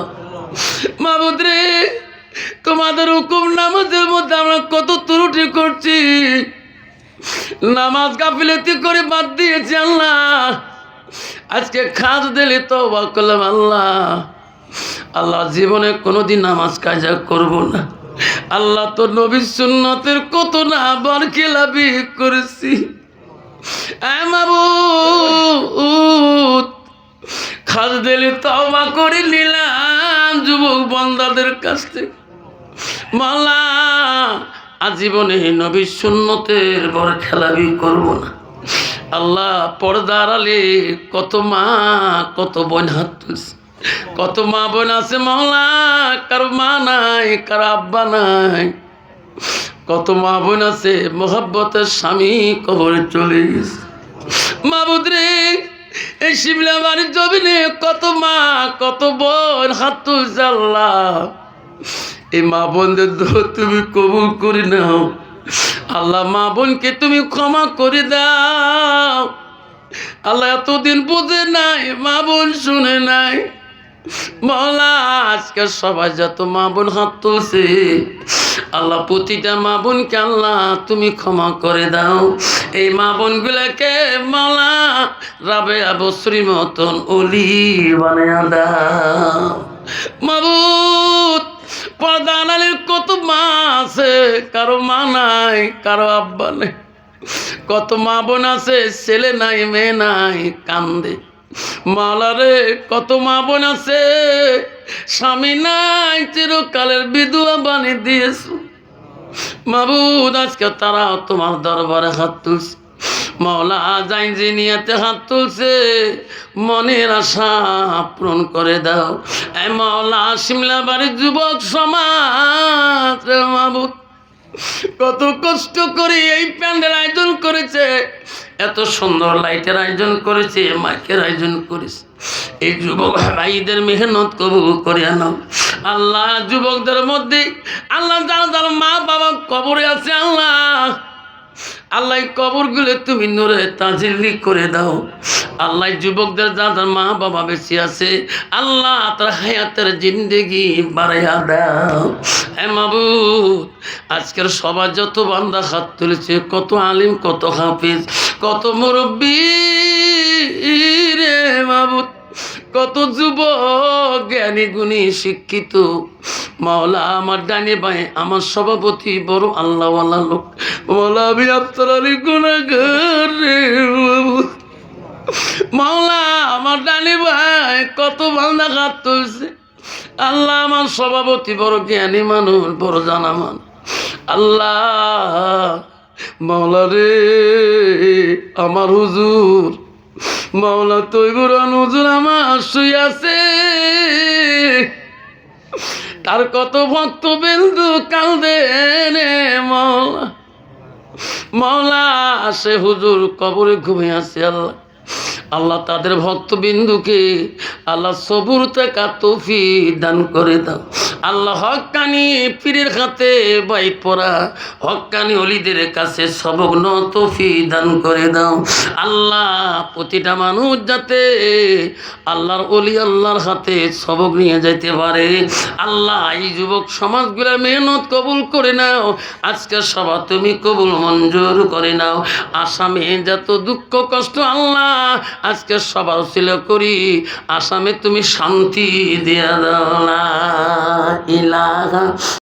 মাবুদ রে, তোমাদের হুকুম নামাজের মধ্যে আমরা কত ত্রুটি করছি, নামাজ গাফিলতি করে বাদ দিয়েছি। আল্লাহ, আজকে খাজ দিলে তওবা করলাম, আল্লাহ আল্লাহ জীবনে কোনোদিন নামাজ কাজা করব না। আল্লাহ তো নবীর সুন্নতের কত না বার খেলাপি করেছি। মাবুদ খাজ দিলে তওবা করে নিলাম যুবক বান্দাদের কাছ থেকে। মাওলা আজীবনে নবীর সুন্নতের বড় খেলাবি করব না। আল্লাহ পর্দার আলে কত মা কত বোন হাত তুলছে, কত মা বোন আছে মাওলা, কারো মা নাই, কারো আব্বা নাই। কত মা বোন আছে মোহাব্বতের স্বামী কবরে চলে গেছে। মাবুদ রে এই শিমলা বাড়ির জমিনে কত মা কত বোন হাত তুলছে। আল্লাহ এই মা বোনদের দোয়া তুমি কবুল করে নাও। আল্লাহ মা বোনকে তুমি ক্ষমা করে দাও। আল্লাহ এতদিন বুঝে নাই, মা বোন শুনে নাই। মাওলা আজকে সবাই যত মা বোন হাত তুলছে, আল্লাহ প্রতিটা মা বোনকে আল্লাহ তুমি ক্ষমা করে দাও। এই মা বোনগুলোকে মাওলা রাবেয়া বসরির মতন ওলি বানায়া দাও। মাবুদ পর্দানালির কত মা আছে, কারো মা নাই, কারো আব্বা নেই। কত মা বোন আছে ছেলে নাই মেয়ে নাই কান্দে। মাওলা রে কত মা বোন আছে স্বামী নাই, চিরকালের বিধবা বানিয়ে দিয়েছো। মাবুদ আজকে তারা তোমার দরবারে হাত তুলছে। মাওলা যাই যে নিয়াতে হাত তুলছে মনের আশা পূরণ করে দাও। এ মাওলা শিমলা বাড়ির যুবক সমাজ রে মাবুদ কত কষ্ট করে এই প্যান্ডেল আয়োজন করেছে, এত সুন্দর লাইটের আয়োজন করেছে, মাইকের আয়োজন করেছে। এই যুবক ভাইদের মেহনত কবুল করে নাও। আল্লাহ যুবকদের মধ্যে আল্লাহ যারা যারা মা বাবা কবরে আছে, আল্লাহ আল্লাহ কবরগুলো তুমি নূরে তাজিল্লি করে দাও। আল্লাহ যুবকদের যাদের মা বাবা বেশি আছে, আল্লাহ তার হায়াতের জিন্দেগি বাড়াইয়া দাও। হে মাবুদ আজকের সবার যত বান্দা হাত তুলেছে, কত আলিম কত হাফিজ কত মুরব্বী রে মাবুদ, কত যুবক জ্ঞানী গুণী শিক্ষিত। মাওলা আমার ডানে বাঁয়ে আমার সভাপতি বড় আল্লাহওয়ালা লোক, মাওলা আমি আফতার আলী গুনাহগার রে মাবুদ। মাওলা আমার ডানে বাঁয়ে কত বান্দা হাত তুলছে, আল্লাহ আমার সভাপতি বড় জ্ঞানী মানুষ, বড় জানা মানুষ। আল্লাহ মাওলা রে আমার হুজুর মাওলা তৈবুরান হুজুর আমার শুয়ে আছে, তার কত ভক্ত বিন্দু কান্দে রে মাওলা। মাওলা সে হুজুর কবরে ঘুমিয়ে আছে। আল্লাহ আল্লাহ তাদের ভক্তবিন্দুকে আল্লাহ সবুর থেকে তৌফিক দান করে দাও। আল্লাহ হক্কানি পীরের হাতে বাই পড়া হক্কানি অলিদের কাছে সবক ন তৌফিক দান করে দাও। আল্লাহ প্রতিটা মানুষ যাতে আল্লাহর অলি আল্লাহর হাতে সবক নিয়ে যাইতে পারে। আল্লাহ এই যুবক সমাজগুলো মেহনত কবুল করে নাও। আজকে সভা তুমি কবুল মঞ্জুর করে নাও। আসামে যত দুঃখ কষ্ট আল্লাহ আজকে সভা ছিল করি, আসামে তুমি শান্তি দিয়া দাও। লা ইলাহা